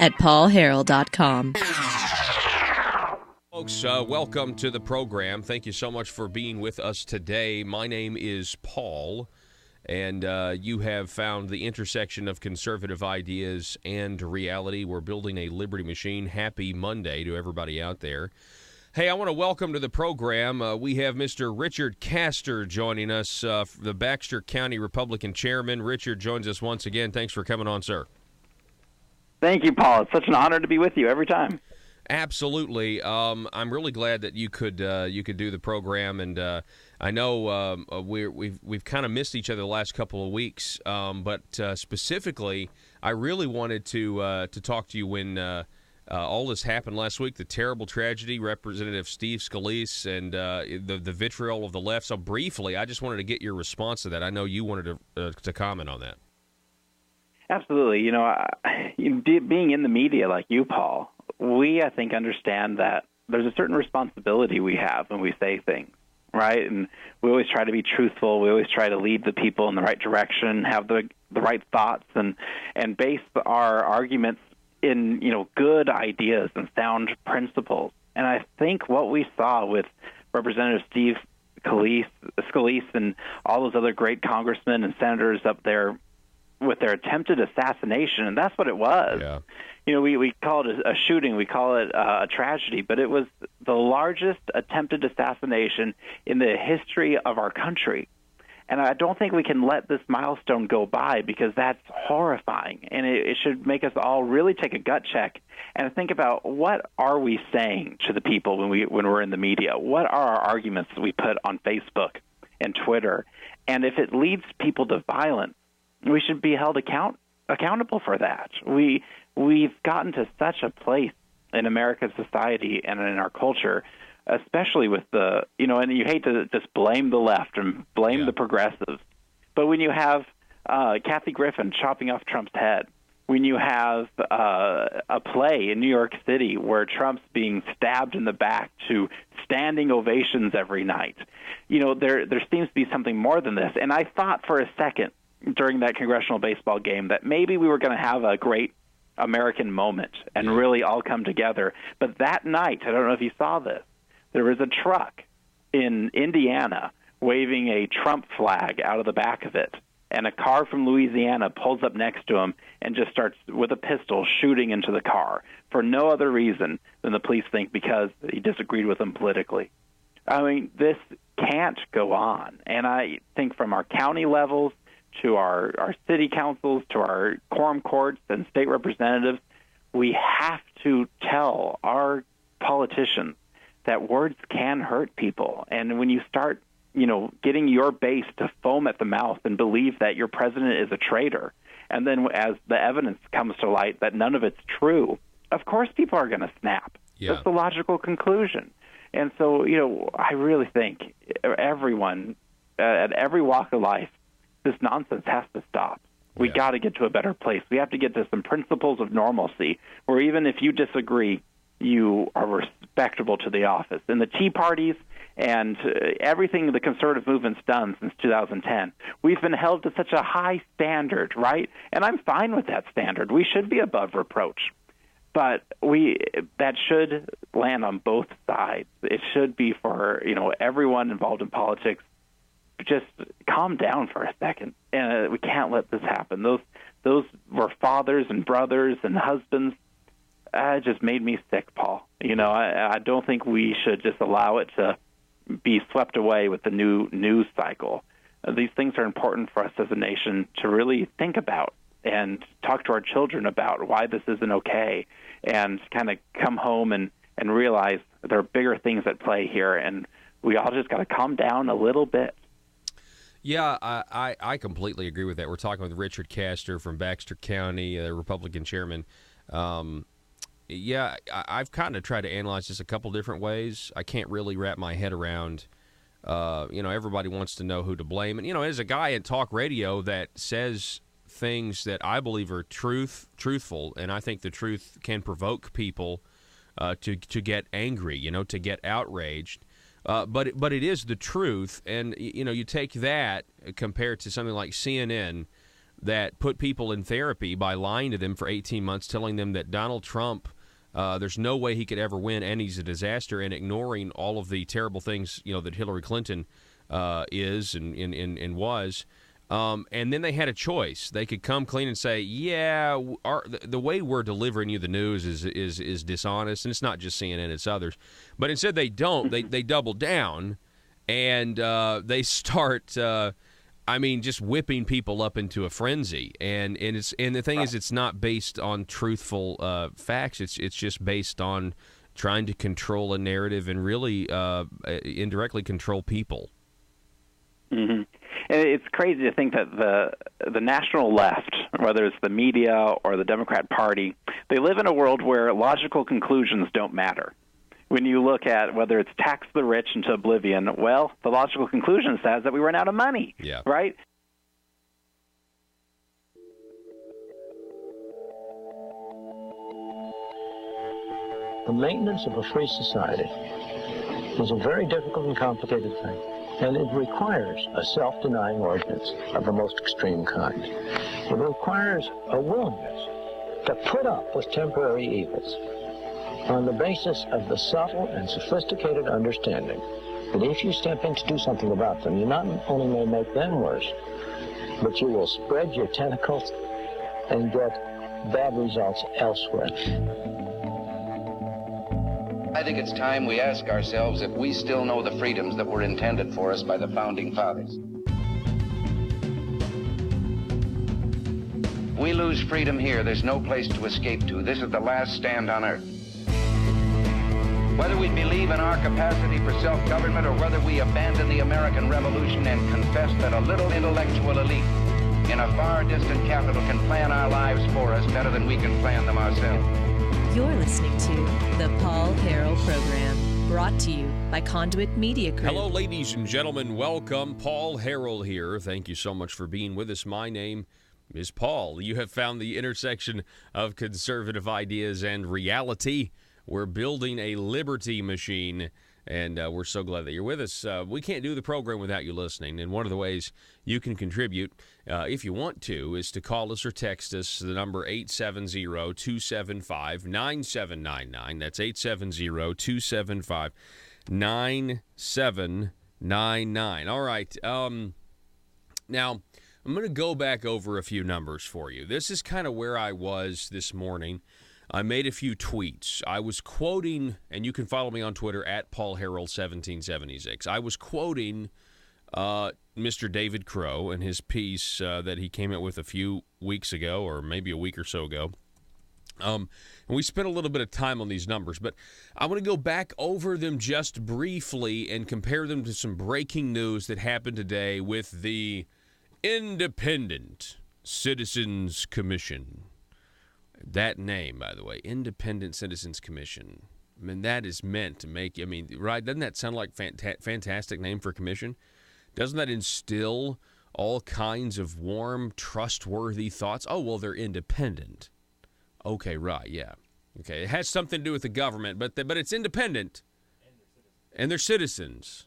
at paulharrell.com. Folks, welcome to the program. Thank you so much for being with us today. My name is Paul, and you have found the intersection of conservative ideas and reality. We're building a liberty machine. Happy Monday to everybody out there. Hey, I want to welcome to the program, we have Mr. Richard Castor joining us, the Baxter County Republican Chairman. Richard joins us once again. Thanks for coming on, sir. Thank you, Paul. It's such an honor to be with you every time. Absolutely. I'm really glad that you could do the program, and I know we've kind of missed each other the last couple of weeks, but specifically, I really wanted to talk to you when all this happened last week, the terrible tragedy, Representative Steve Scalise, and the vitriol of the left. So briefly, I just wanted to get your response to that. I know you wanted to comment on that. Absolutely. Being in the media like you, Paul, we, I think, understand that there's a certain responsibility we have when we say things, right? And we always try to be truthful. We always try to lead the people in the right direction, have the right thoughts, and base our arguments in, good ideas and sound principles. And I think what we saw with Representative Steve Scalise and all those other great congressmen and senators up there with their attempted assassination, and that's what it was. Yeah. We call it a shooting, we call it a tragedy, but it was the largest attempted assassination in the history of our country. And I don't think we can let this milestone go by, because that's horrifying, and it should make us all really take a gut check and think about, what are we saying to the people when we're in the media? What are our arguments that we put on Facebook and Twitter? And if it leads people to violence, we should be held accountable for that. We've gotten to such a place in American society and in our culture, especially with and you hate to just blame the left and blame the progressives, but when you have Kathy Griffin chopping off Trump's head, when you have a play in New York City where Trump's being stabbed in the back to standing ovations every night, there seems to be something more than this. And I thought for a second during that congressional baseball game that maybe we were going to have a great American moment and really all come together. But that night, I don't know if you saw this, there was a truck in Indiana waving a Trump flag out of the back of it, and a car from Louisiana pulls up next to him and just starts with a pistol shooting into the car for no other reason than the police think because he disagreed with them politically. I mean, this can't go on. And I think from our county levels to our city councils, to our quorum courts and state representatives, we have to tell our politicians that words can hurt people. And when you start, getting your base to foam at the mouth and believe that your president is a traitor, and then as the evidence comes to light that none of it's true, of course people are going to snap. Yeah. That's the logical conclusion. And so, I really think everyone at every walk of life, this nonsense has to stop. We got to get to a better place. We have to get to some principles of normalcy where even if you disagree, you are respectable to the office. And the Tea Parties and everything the conservative movement's done since 2010, we've been held to such a high standard, right? And I'm fine with that standard. We should be above reproach. But that should land on both sides. It should be for, everyone involved in politics. Just calm down for a second. And we can't let this happen. Those were fathers and brothers and husbands. It just made me sick, Paul. I don't think we should just allow it to be swept away with the new news cycle. These things are important for us as a nation to really think about and talk to our children about why this isn't okay, and kind of come home and realize there are bigger things at play here, and we all just got to calm down a little bit. Yeah, I completely agree with that. We're talking with Richard Castor from Baxter County, the Republican chairman. I've kind of tried to analyze this a couple different ways. I can't really wrap my head around, everybody wants to know who to blame. And, as a guy in talk radio that says things that I believe are truthful, and I think the truth can provoke people to get angry, to get outraged. But it is the truth, and you take that compared to something like CNN, that put people in therapy by lying to them for 18 months, telling them that Donald Trump, there's no way he could ever win and he's a disaster, and ignoring all of the terrible things, that Hillary Clinton is and was. And then they had a choice. They could come clean and say, yeah, the way we're delivering you the news is dishonest, and it's not just CNN, it's others. But instead they don't. They double down, and they start, just whipping people up into a frenzy. And the thing is, it's not based on truthful facts. It's just based on trying to control a narrative and really indirectly control people. Mm-hmm. And it's crazy to think that the national left, whether it's the media or the Democrat Party, they live in a world where logical conclusions don't matter. When you look at whether it's tax the rich into oblivion, well, the logical conclusion says that we ran out of money, right? The maintenance of a free society is a very difficult and complicated thing. And it requires a self-denying ordinance of the most extreme kind. It requires a willingness to put up with temporary evils on the basis of the subtle and sophisticated understanding that if you step in to do something about them, you not only may make them worse, but you will spread your tentacles and get bad results elsewhere. I think it's time we ask ourselves if we still know the freedoms that were intended for us by the Founding Fathers. If we lose freedom here, there's no place to escape to. This is the last stand on earth. Whether we believe in our capacity for self-government or whether we abandon the American Revolution and confess that a little intellectual elite in a far distant capital can plan our lives for us better than we can plan them ourselves. You're listening to the Paul Harrell Program, brought to you by Conduit Media Group. Hello, ladies and gentlemen. Welcome. Paul Harrell here. Thank you so much for being with us. My name is Paul. You have found the intersection of conservative ideas and reality. We're building a liberty machine, and we're so glad that you're with us. We can't do the program without you listening, and one of the ways you can contribute, if you want to, is to call us or text us. The number 870-275-9799. That's 870-275-9799. All right. Now, I'm going to go back over a few numbers for you. This is kind of where I was this morning. I made a few tweets. I was quoting, and you can follow me on Twitter at Paul Harrell 1776. I was quoting Mr. David Crow and his piece that he came out with a few weeks ago, or maybe a week or so ago. And we spent a little bit of time on these numbers, but I want to go back over them just briefly and compare them to some breaking news that happened today with the Independent Citizens Commission. That name, by the way, Independent Citizens Commission. I mean, that is meant to make, right? Doesn't that sound like fantastic name for a commission? Doesn't that instill all kinds of warm, trustworthy thoughts? Oh, well, they're independent. Okay, right, yeah. Okay, it has something to do with the government, but it's independent. And they're citizens.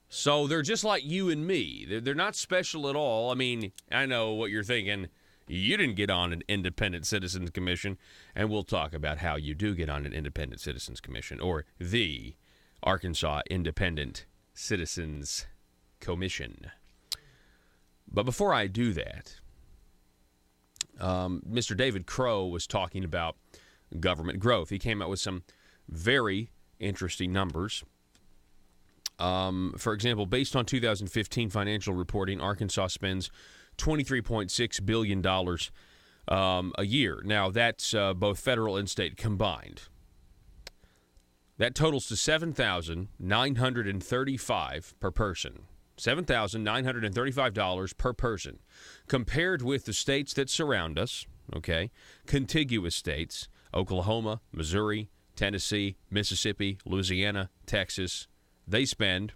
So they're just like you and me. They're not special at all. I mean, I know what you're thinking. You didn't get on an Independent Citizens Commission, and we'll talk about how you do get on an Independent Citizens Commission, or the Arkansas Independent Citizens Commission. But before I do that, Mr. David Crow was talking about government growth. He came out with some very interesting numbers. For example, based on 2015 financial reporting, Arkansas spends $23.6 billion a year. Now, that's both federal and state combined. That totals to $7,935 per person. $7,935 per person. Compared with the states that surround us, okay, contiguous states, Oklahoma, Missouri, Tennessee, Mississippi, Louisiana, Texas, they spend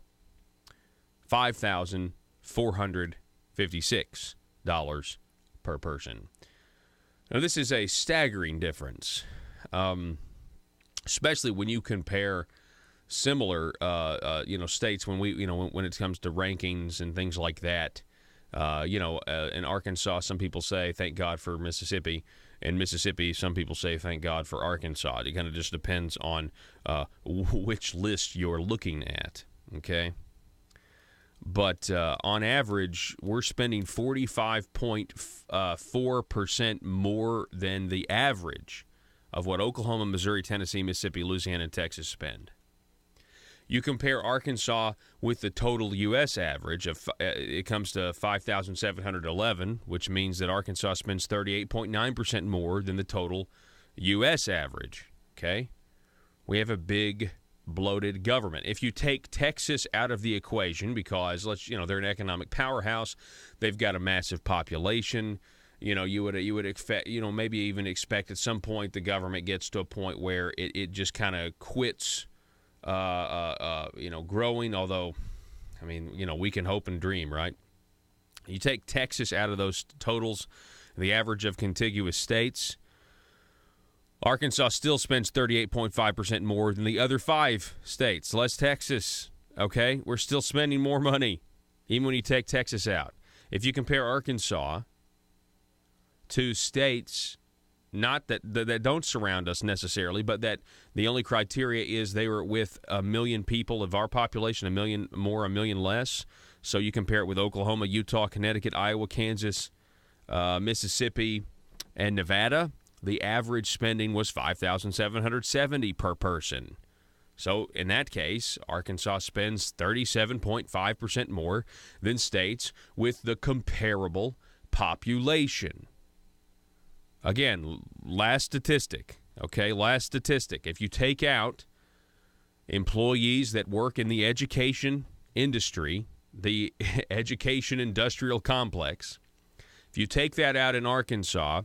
$5,456 per person. Now, this is a staggering difference, especially when you compare similar, states when it comes to rankings and things like that. In Arkansas, some people say, thank God for Mississippi. In Mississippi, some people say, thank God for Arkansas. It kind of just depends on which list you're looking at, okay? But on average, we're spending 45.4% more than the average of what Oklahoma, Missouri, Tennessee, Mississippi, Louisiana, and Texas spend. You compare Arkansas with the total U.S. average of it comes to 5,711, which means that Arkansas spends 38.9% more than the total U.S. average. Okay, we have a big bloated government. If you take Texas out of the equation, because they're an economic powerhouse, they've got a massive population. You would expect, maybe even expect at some point the government gets to a point where it just kind of quits. Growing, although, we can hope and dream, right? You take Texas out of those totals, the average of contiguous states, Arkansas still spends 38.5% more than the other 5 states, less Texas, okay? We're still spending more money, even when you take Texas out. If you compare Arkansas to states not that don't surround us necessarily, but that the only criteria is they were with 1 million people of our population, 1 million more, 1 million less. So you compare it with Oklahoma, Utah, Connecticut, Iowa, Kansas, Mississippi, and Nevada. The average spending was $5,770 per person. So in that case, Arkansas spends 37.5% more than states with the comparable population. Again, last statistic, okay? Last statistic. If you take out employees that work in the education industry, the education industrial complex, if you take that out in Arkansas,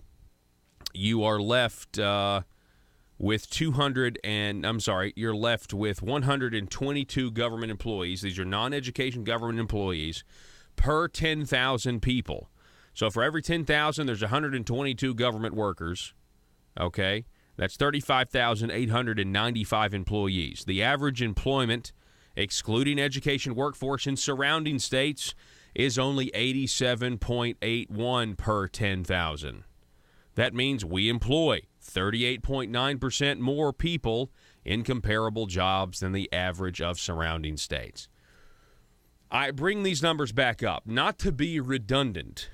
you are left with 122 government employees. These are non-education government employees per 10,000 people. So for every 10,000, there's 122 government workers, okay? That's 35,895 employees. The average employment, excluding education workforce in surrounding states, is only 87.81 per 10,000. That means we employ 38.9% more people in comparable jobs than the average of surrounding states. I bring these numbers back up, not to be redundant,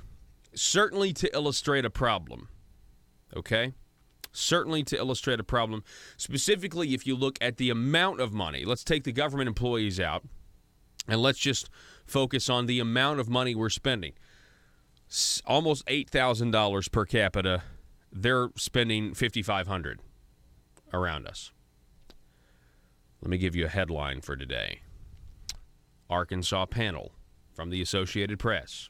certainly to illustrate a problem, okay? Certainly to illustrate a problem. Specifically, if you look at the amount of money, let's take the government employees out, and let's just focus on the amount of money we're spending. Almost $8,000 per capita. They're spending $5,500 around us. Let me give you a headline for today. Arkansas panel from the Associated Press.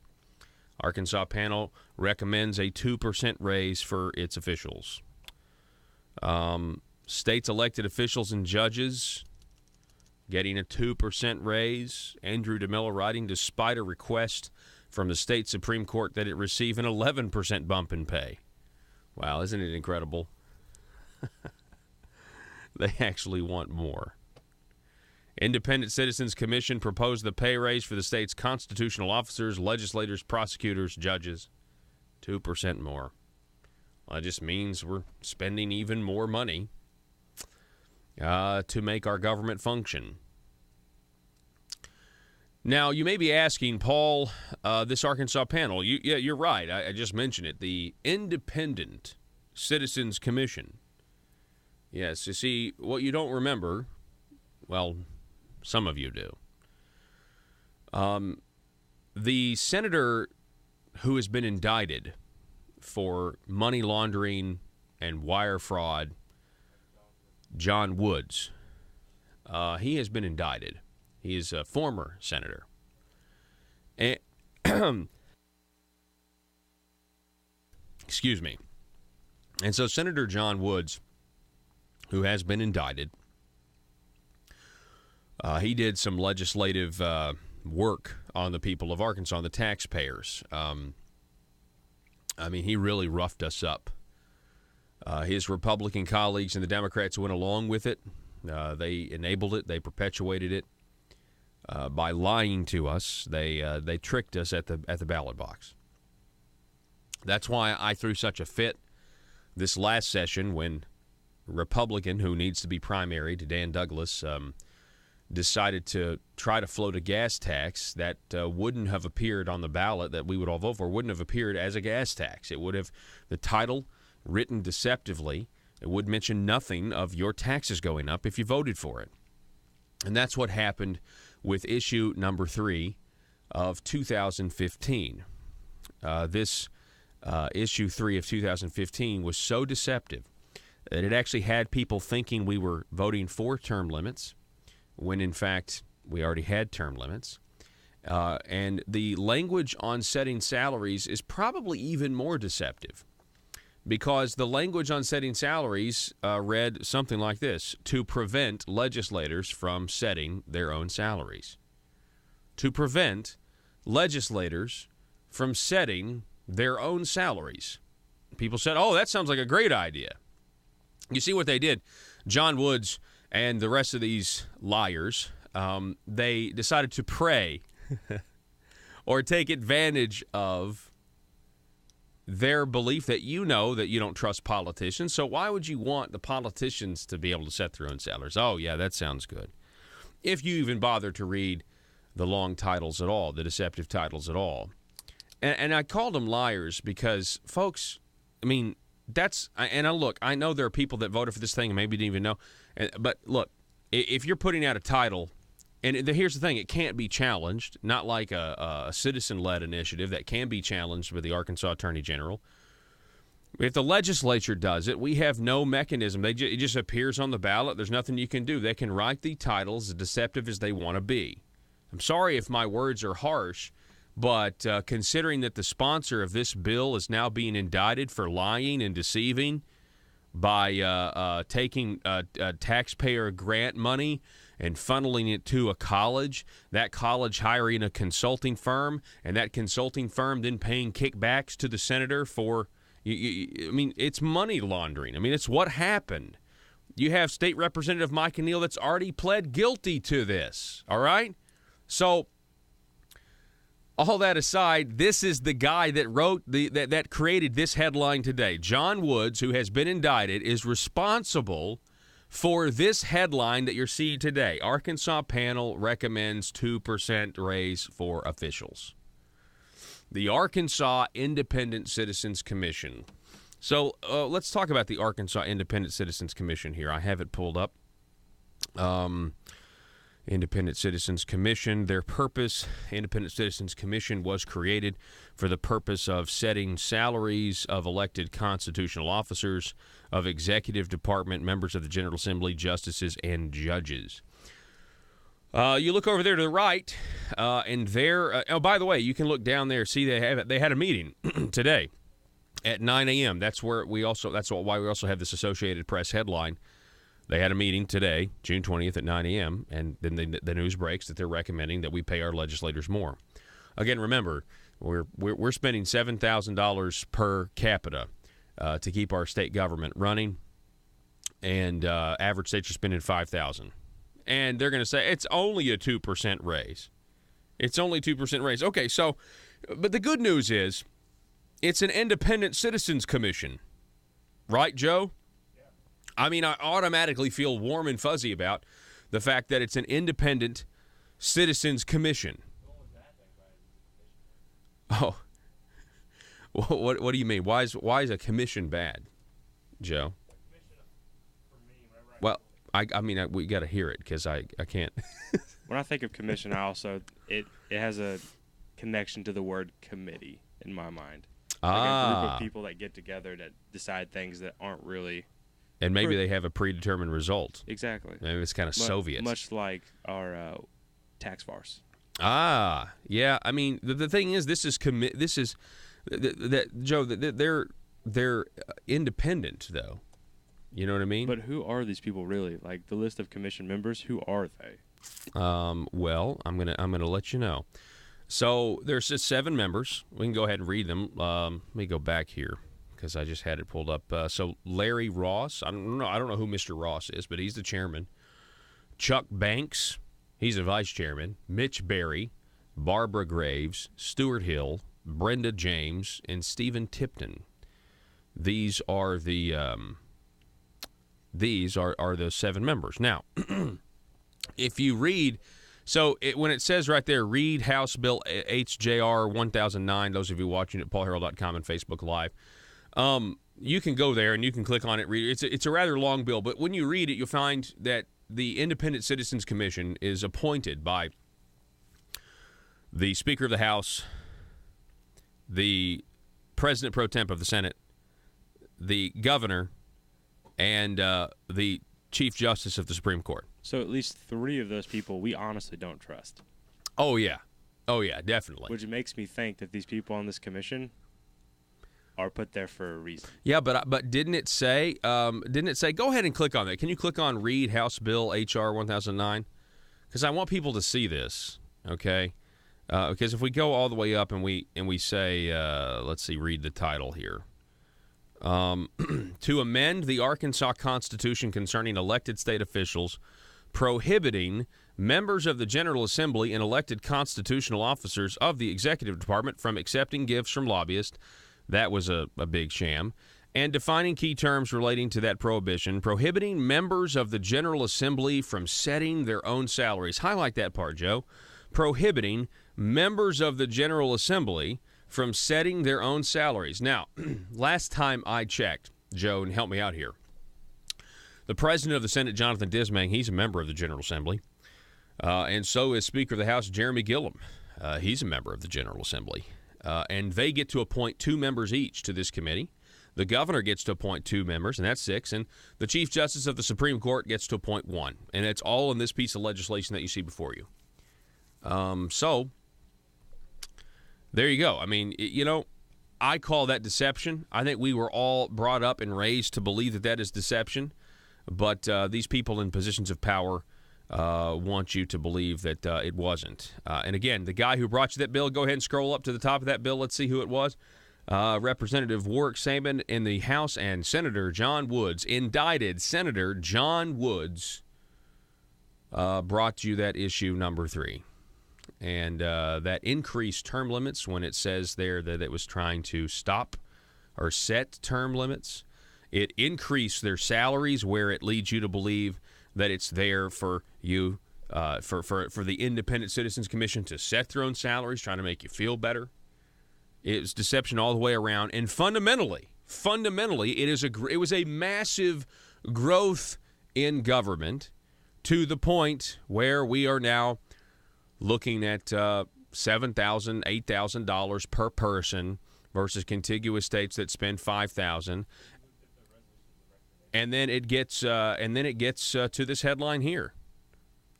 Arkansas panel recommends a 2% raise for its officials. States' elected officials and judges getting a 2% raise. Andrew DeMello writing, despite a request from the state Supreme Court that it receive an 11% bump in pay. Wow, isn't it incredible? They actually want more. Independent Citizens Commission proposed the pay raise for the state's constitutional officers, legislators, prosecutors, judges. 2% more. Well, it just means we're spending even more money to make our government function. Now, you may be asking, Paul, this Arkansas panel, you're right. I just mentioned it. The Independent Citizens Commission. Yes, you see, what you don't remember, well, some of you do. The senator who has been indicted for money laundering and wire fraud, John Woods, he has been indicted. He is a former senator. And excuse me. And so Senator John Woods, who has been indicted, he did some legislative work on the people of Arkansas, on the taxpayers. He really roughed us up. His Republican colleagues and the Democrats went along with it. They enabled it. They perpetuated it. by lying to us. They tricked us at the ballot box. That's why I threw such a fit this last session when a Republican who needs to be primaried, Dan Douglas, decided to try to float a gas tax that wouldn't have appeared on the ballot that we would all vote for, wouldn't have appeared as a gas tax. It would have, the title written deceptively, it would mention nothing of your taxes going up if you voted for it. And that's what happened with issue number 3 of 2015. This issue 3 of 2015 was so deceptive that it actually had people thinking we were voting for term limits, when in fact we already had term limits. And the language on setting salaries is probably even more deceptive, because the language on setting salaries read something like this: to prevent legislators from setting their own salaries. To prevent legislators from setting their own salaries. People said, oh, that sounds like a great idea. You see what they did? John Woods and the rest of these liars, they decided to prey or take advantage of their belief that you know that you don't trust politicians. So why would you want the politicians to be able to set their own salaries? Oh, yeah, that sounds good. If you even bother to read the long titles at all, the deceptive titles at all. And I called them liars because, folks, I mean, I know there are people that voted for this thing and maybe didn't even know. But look, if you're putting out a title, and here's the thing, it can't be challenged, not like a citizen-led initiative that can be challenged with the Arkansas Attorney General. If the legislature does it, we have no mechanism. It just appears on the ballot. There's nothing you can do. They can write the titles as deceptive as they want to be. I'm sorry if my words are harsh, but considering that the sponsor of this bill is now being indicted for lying and deceiving by taking taxpayer grant money and funneling it to a college, that college hiring a consulting firm, and that consulting firm then paying kickbacks to the senator for, I mean, it's money laundering. I mean, it's what happened. You have State Representative Mike Neal that's already pled guilty to this, all right? So, all that aside, this is the guy that wrote that created this headline today. John Woods, who has been indicted, is responsible for this headline that you're seeing today. Arkansas panel recommends 2% raise for officials. The Arkansas Independent Citizens Commission. So let's talk about the Arkansas Independent Citizens Commission here. I have it pulled up. Independent Citizens Commission, their purpose, Independent Citizens Commission was created for the purpose of setting salaries of elected constitutional officers, of executive department, members of the General Assembly, justices, and judges. You look over there to the right, and there, oh, by the way, you can look down there, see they had a meeting today at 9 a.m. That's why we also have this Associated Press headline. They had a meeting today, June 20th at 9 a.m., and then the news breaks that they're recommending that we pay our legislators more. Again, remember, we're spending $7,000 per capita to keep our state government running, and average states are spending $5,000. And they're going to say it's only a 2% raise. It's only 2% raise. Okay, so, but the good news is it's an independent citizens commission, right, Joe? I mean, I automatically feel warm and fuzzy about the fact that it's an independent citizens commission. Oh, what do you mean? Why is a commission bad, Joe? Well, I mean, we got to hear it because I can't. When I think of commission, I also it has a connection to the word committee in my mind. Like a group of people that get together to decide things that aren't really. And maybe they have a predetermined result. Exactly. Maybe it's kind of Soviet. Much like our tax farce. Yeah. I mean, the thing is, Joe. They're independent, though. You know what I mean? But who are these people really? Like the list of commission members, who are they? Well, I'm gonna let you know. So there's just 7 members. We can go ahead and read them. Let me go back here, because I just had it pulled up. So Larry Ross, I don't know who Mr. Ross is, but he's the chairman. Chuck Banks, He's a vice chairman. Mitch Berry, Barbara Graves, Stuart Hill, Brenda James, and Stephen Tipton. These are the 7 members. Now, if you read, when it says right there, read House Bill HJR 1009, those of you watching at paulharrell.com and Facebook Live, you can go there and you can click on it. Read it. It's a rather long bill, but when you read it, you'll find that the Independent Citizens Commission is appointed by the Speaker of the House, the President Pro Temp of the Senate, the Governor, and the Chief Justice of the Supreme Court. So at least 3 of those people we honestly don't trust. Oh, yeah, definitely. Which makes me think that these people on this commission are put there for a reason. Yeah, but didn't it say, go ahead and click on that. Can you click on read House Bill H.R. 1009? Because I want people to see this, okay? Because if we go all the way up and we say, let's see, read the title here. To amend the Arkansas Constitution concerning elected state officials, prohibiting members of the General Assembly and elected constitutional officers of the Executive Department from accepting gifts from lobbyists. That was a big sham. And defining key terms relating to that prohibition, prohibiting members of the General Assembly from setting their own salaries. Highlight that part, Joe. Prohibiting members of the General Assembly from setting their own salaries. Now, last time I checked, Joe, and help me out here, the President of the Senate, Jonathan Dismang, he's a member of the General Assembly, and so is Speaker of the House, Jeremy Gillum. He's a member of the General Assembly. And they get to appoint 2 members each to this committee. The governor gets to appoint 2 members, and that's 6. And the Chief Justice of the Supreme Court gets to appoint 1. And it's all in this piece of legislation that you see before you. So there you go. I mean, I call that deception. I think we were all brought up and raised to believe that that is deception. But these people in positions of power want you to believe that it wasn't. And again, the guy who brought you that bill, go ahead and scroll up to the top of that bill. Let's see who it was. Representative Warwick Saban in the House and Senator John Woods, indicted Senator John Woods, brought you that issue number 3. And that increased term limits, when it says there that it was trying to stop or set term limits, it increased their salaries, where it leads you to believe that it's there for you, for the Independent Citizens Commission to set their own salaries, trying to make you feel better. It was deception all the way around, and fundamentally, it was a massive growth in government, to the point where we are now looking at $7,000, $8,000 per person versus contiguous states that spend $5,000. And then it gets to this headline here.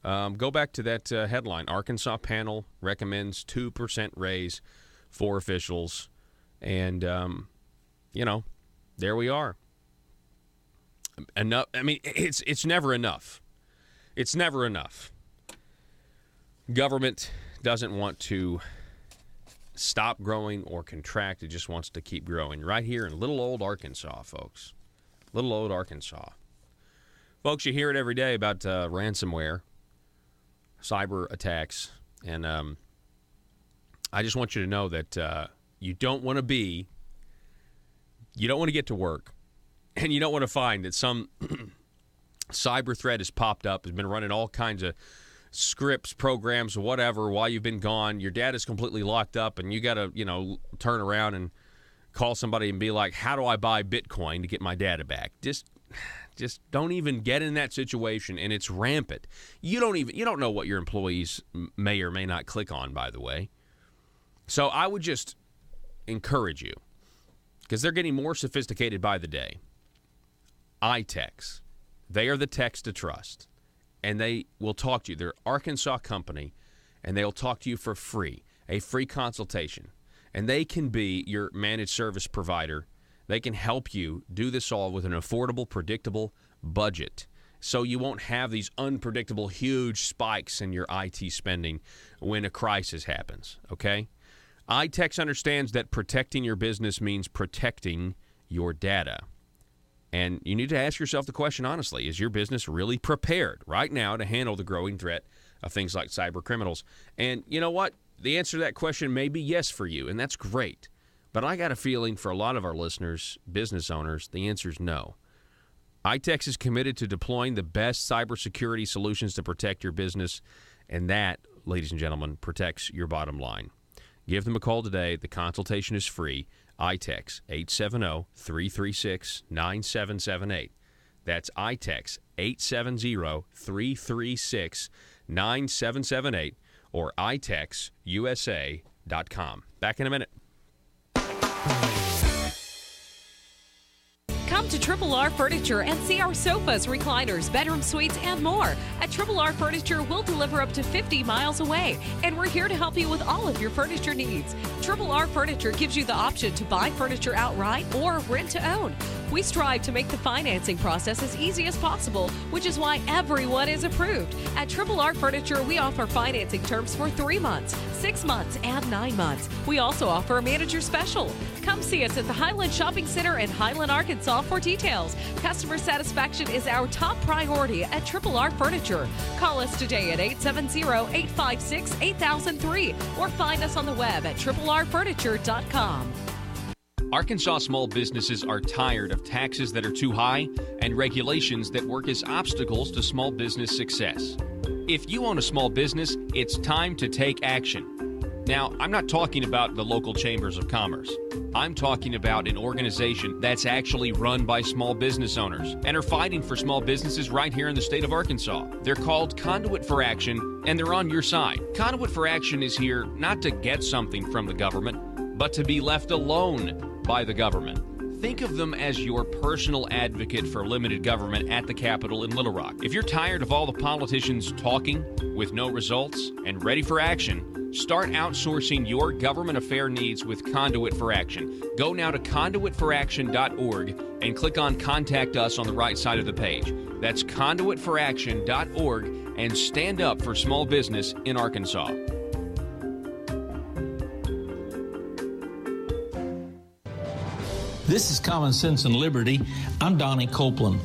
Go back to that headline. Arkansas panel recommends 2% raise for officials, and there we are. Enough. I mean, it's never enough. It's never enough. Government doesn't want to stop growing or contract. It just wants to keep growing. Right here in little old Arkansas, folks. Little old Arkansas. Folks, you hear it every day about ransomware, cyber attacks, and I just want you to know that you don't want to get to work, and you don't want to find that some cyber threat has popped up, has been running all kinds of scripts, programs, whatever, while you've been gone. Your data's completely locked up, and you got to, turn around and call somebody and be like, how do I buy Bitcoin to get my data back? Just don't even get in that situation, and it's rampant. You don't know what your employees may or may not click on, by the way. So I would just encourage you, because they're getting more sophisticated by the day. iTex, they are the techs to trust, and they will talk to you. They're an Arkansas company, and they'll talk to you for free, a free consultation. And they can be your managed service provider. They can help you do this all with an affordable, predictable budget, so you won't have these unpredictable, huge spikes in your IT spending when a crisis happens, okay? iTex understands that protecting your business means protecting your data. And you need to ask yourself the question honestly, is your business really prepared right now to handle the growing threat of things like cyber criminals. And you know what? The answer to that question may be yes for you, and that's great. But I got a feeling for a lot of our listeners, business owners, the answer is no. iTex is committed to deploying the best cybersecurity solutions to protect your business, and that, ladies and gentlemen, protects your bottom line. Give them a call today. The consultation is free. iTex, 870-336-9778. That's iTex, 870-336-9778, or itexusa.com. Back in a minute. Come to Triple R Furniture and see our sofas, recliners, bedroom suites, and more. At Triple R Furniture, we'll deliver up to 50 miles away, and we're here to help you with all of your furniture needs. Triple R Furniture gives you the option to buy furniture outright or rent to own. We strive to make the financing process as easy as possible, which is why everyone is approved. At Triple R Furniture, we offer financing terms for 3 months, 6 months, and 9 months. We also offer a manager special. Come see us at the Highland Shopping Center in Highland, Arkansas for details. Customer satisfaction is our top priority at Triple R Furniture. Call us today at 870-856-8003 or find us on the web at triplrfurniture.com. Arkansas small businesses are tired of taxes that are too high and regulations that work as obstacles to small business success. If you own a small business, it's time to take action. Now, I'm not talking about the local chambers of commerce. I'm talking about an organization that's actually run by small business owners and are fighting for small businesses right here in the state of Arkansas. They're called Conduit for Action, and they're on your side. Conduit for Action is here not to get something from the government, but to be left alone by the government. Think of them as your personal advocate for limited government at the Capitol in Little Rock. If you're tired of all the politicians talking with no results and ready for action, start outsourcing your government affair needs with Conduit for Action. Go now to conduitforaction.org and click on Contact Us on the right side of the page. That's conduitforaction.org, and stand up for small business in Arkansas. This is Common Sense and Liberty. I'm Donnie Copeland.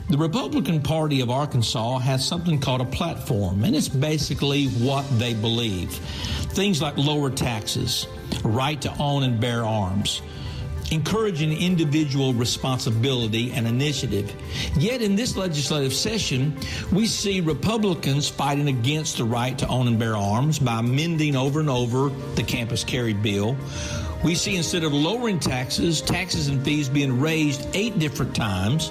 The Republican Party of Arkansas has something called a platform, and it's basically what they believe. Things like lower taxes, right to own and bear arms, encouraging individual responsibility and initiative. Yet in this legislative session, we see Republicans fighting against the right to own and bear arms by amending over and over the campus carry bill. We see instead of lowering taxes and fees being raised 8 different times.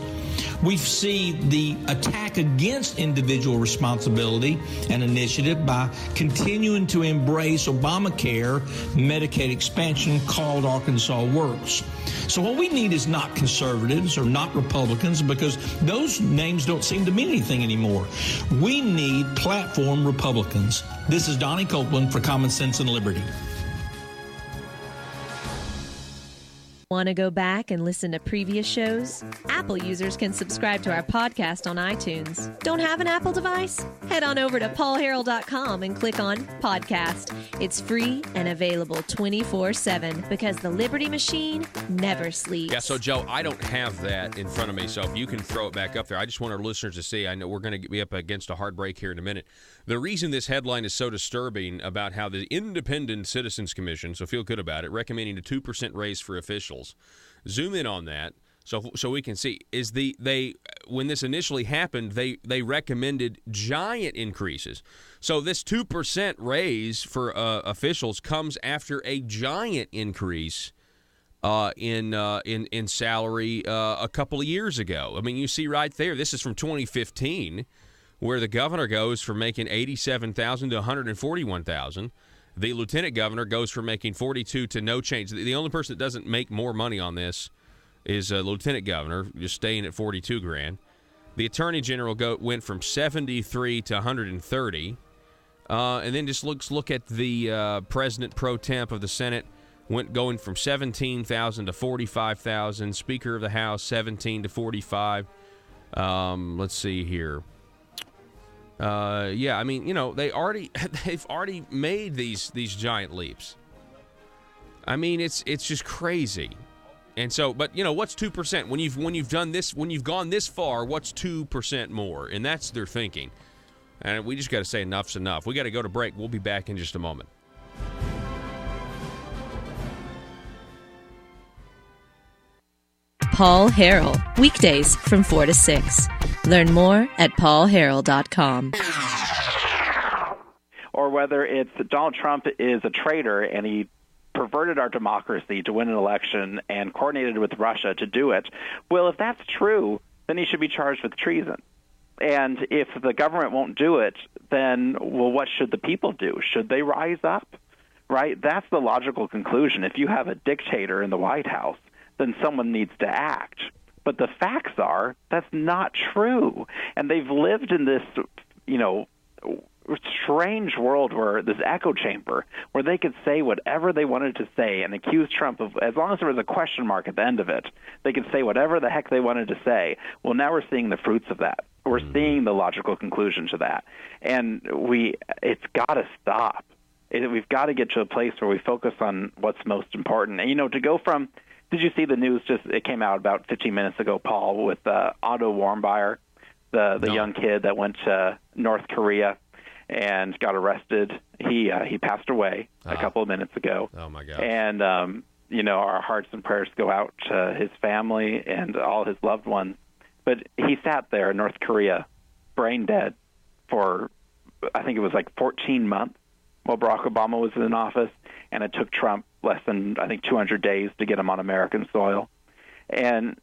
We see the attack against individual responsibility and initiative by continuing to embrace Obamacare Medicaid expansion called Arkansas Works. So what we need is not conservatives or not Republicans, because those names don't seem to mean anything anymore. We need platform Republicans. This is Donnie Copeland for Common Sense and Liberty. Want to go back and listen to previous shows? Apple users can subscribe to our podcast on iTunes. Don't have an Apple device? Head on over to paulharrell.com and click on Podcast. It's free and available 24/7 because the Liberty Machine never sleeps. Yeah, so Joe, I don't have that in front of me, so if you can throw it back up there. I just want our listeners to see. I know we're going to be up against a hard break here in a minute. The reason this headline is so disturbing about how the Independent Citizens Commission, so feel good about it, recommending a 2% raise for officials. Zoom in on that so we can see. Is they when this initially happened, they recommended giant increases. So this 2% raise for officials comes after a giant increase in salary a couple of years ago. I mean, you see right there, this is from 2015, where the governor goes from making $87,000 to $141,000. The lieutenant governor goes from making $42,000 to no change. The only person that doesn't make more money on this is a lieutenant governor, just staying at $42,000. The attorney general went from $73,000 to $130,000, and then just look at the president pro temp of the Senate, going from $17,000 to $45,000. Speaker of the House, $17,000 to $45,000. Let's see here. Yeah, I mean, you know, they've already made these giant leaps. I mean, it's just crazy. And so, but you know, what's 2%? When you've gone this far, what's 2% more? And that's their thinking. And we just got to say enough's enough. We got to go to break. We'll be back in just a moment. Paul Harrell, weekdays from 4 to 6. Learn more at paulharrell.com. Or whether it's Donald Trump is a traitor and he perverted our democracy to win an election and coordinated with Russia to do it. Well, if that's true, then he should be charged with treason. And if the government won't do it, then, well, what should the people do? Should they rise up? Right? That's the logical conclusion. If you have a dictator in the White House, then someone needs to act. But the facts are that's not true. And they've lived in this, strange world where this echo chamber where they could say whatever they wanted to say and accuse Trump of, as long as there was a question mark at the end of it, they could say whatever the heck they wanted to say. Well, now we're seeing the fruits of that. We're seeing the logical conclusion to that. And it's got to stop. We've got to get to a place where we focus on what's most important. And, to go from, did you see the news it came out about 15 minutes ago, Paul, with Otto Warmbier, the young kid that went to North Korea and got arrested. He passed away a couple of minutes ago. Oh, my God. And, our hearts and prayers go out to his family and all his loved ones. But he sat there in North Korea, brain dead, for, I think it was like 14 months while Barack Obama was in office. And it took Trump less than, I think, 200 days to get him on American soil. And,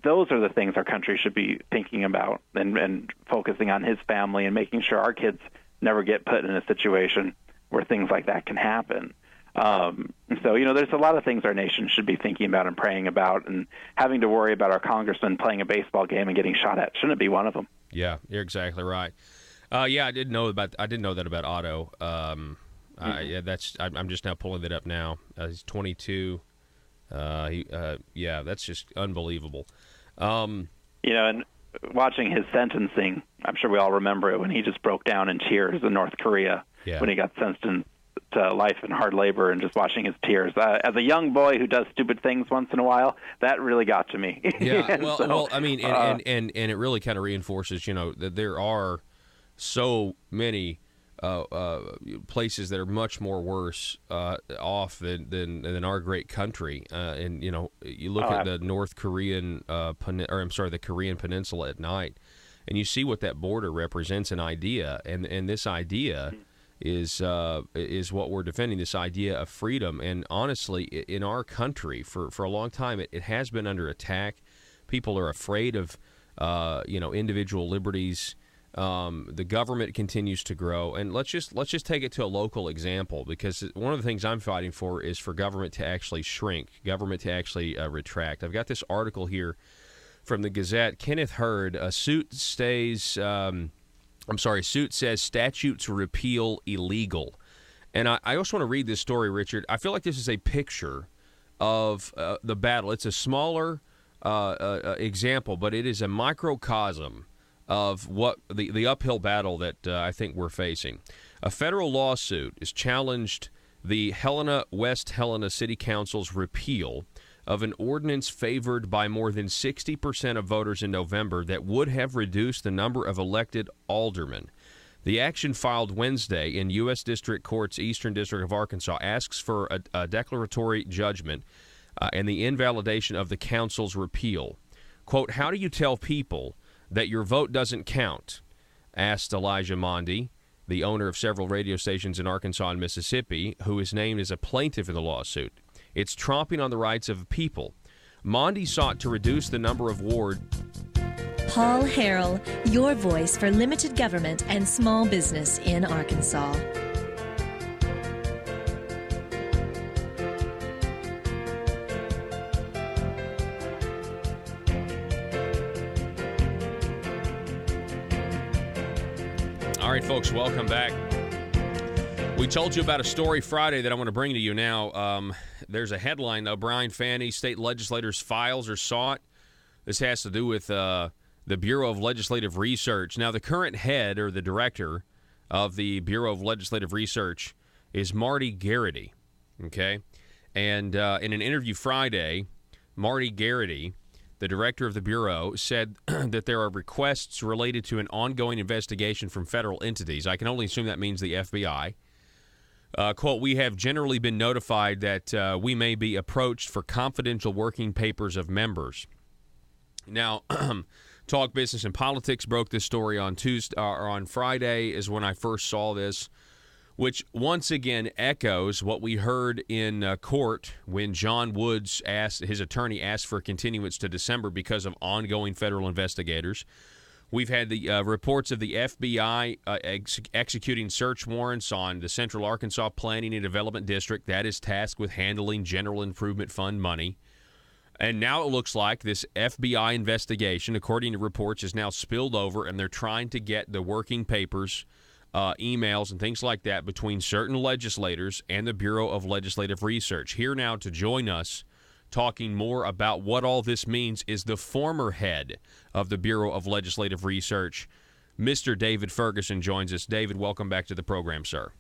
those are the things our country should be thinking about and focusing on his family and making sure our kids never get put in a situation where things like that can happen. So, there's a lot of things our nation should be thinking about and praying about, and having to worry about our congressman playing a baseball game and getting shot at shouldn't be one of them. Yeah, you're exactly right. I didn't know that about Otto. I'm just now pulling that up now. He's 22. That's just unbelievable. And watching his sentencing, I'm sure we all remember it when he just broke down in tears in North Korea when he got sentenced to life in hard labor, and just watching his tears. As a young boy who does stupid things once in a while, that really got to me. Yeah, and it really kind of reinforces, that there are so many places that are much more worse off than our great country. And you look at the North Korean the Korean Peninsula at night, and you see what that border represents, an idea, and this idea is what we're defending, this idea of freedom. And honestly, in our country for a long time, it has been under attack. People are afraid of individual liberties. The government continues to grow, and let's just take it to a local example, because one of the things I'm fighting for is for government to actually shrink, government to actually retract. I've got this article here from the Gazette. Kenneth Hurd, suit says statutes repeal illegal, and I also want to read this story, Richard. I feel like this is a picture of the battle. It's a smaller example, but it is a microcosm of what the uphill battle that I think we're facing. A federal lawsuit has challenged the West Helena City Council's repeal of an ordinance favored by more than 60% of voters in November that would have reduced the number of elected aldermen. The action filed Wednesday in U.S. District Court's Eastern District of Arkansas asks for a declaratory judgment and the invalidation of the council's repeal. Quote, "How do you tell people that your vote doesn't count?" asked Elijah Mondi, the owner of several radio stations in Arkansas and Mississippi, who is named as a plaintiff in the lawsuit. It's tromping on the rights of people. Mondi sought to reduce the number of wards. Paul Harrell, your voice for limited government and small business in Arkansas. All right, folks, welcome back. We told you about a story Friday that I want to bring to you now. There's a headline, though. Brian Fanney, state legislators' files are sought. This has to do with the Bureau of Legislative Research. Now, the current head or the director of the Bureau of Legislative Research is Marty Garrity, okay? And in an interview Friday, Marty Garrity the director of the Bureau, said that there are requests related to an ongoing investigation from federal entities. I can only assume that means the FBI. Quote, we have generally been notified that we may be approached for confidential working papers of members. Now, Talk Business and Politics broke this story on on Friday is when I first saw this, which once again echoes what we heard in court when John Woods his attorney asked for a continuance to December because of ongoing federal investigators. We've had the reports of the FBI executing search warrants on the Central Arkansas Planning and Development District that is tasked with handling General Improvement Fund money. And now it looks like this FBI investigation, according to reports, is now spilled over, and they're trying to get the working papers, emails, and things like that between certain legislators and the Bureau of Legislative Research. Here now to join us, talking more about what all this means, is the former head of the Bureau of Legislative Research, Mr. David Ferguson joins us. David, welcome back to the program, sir.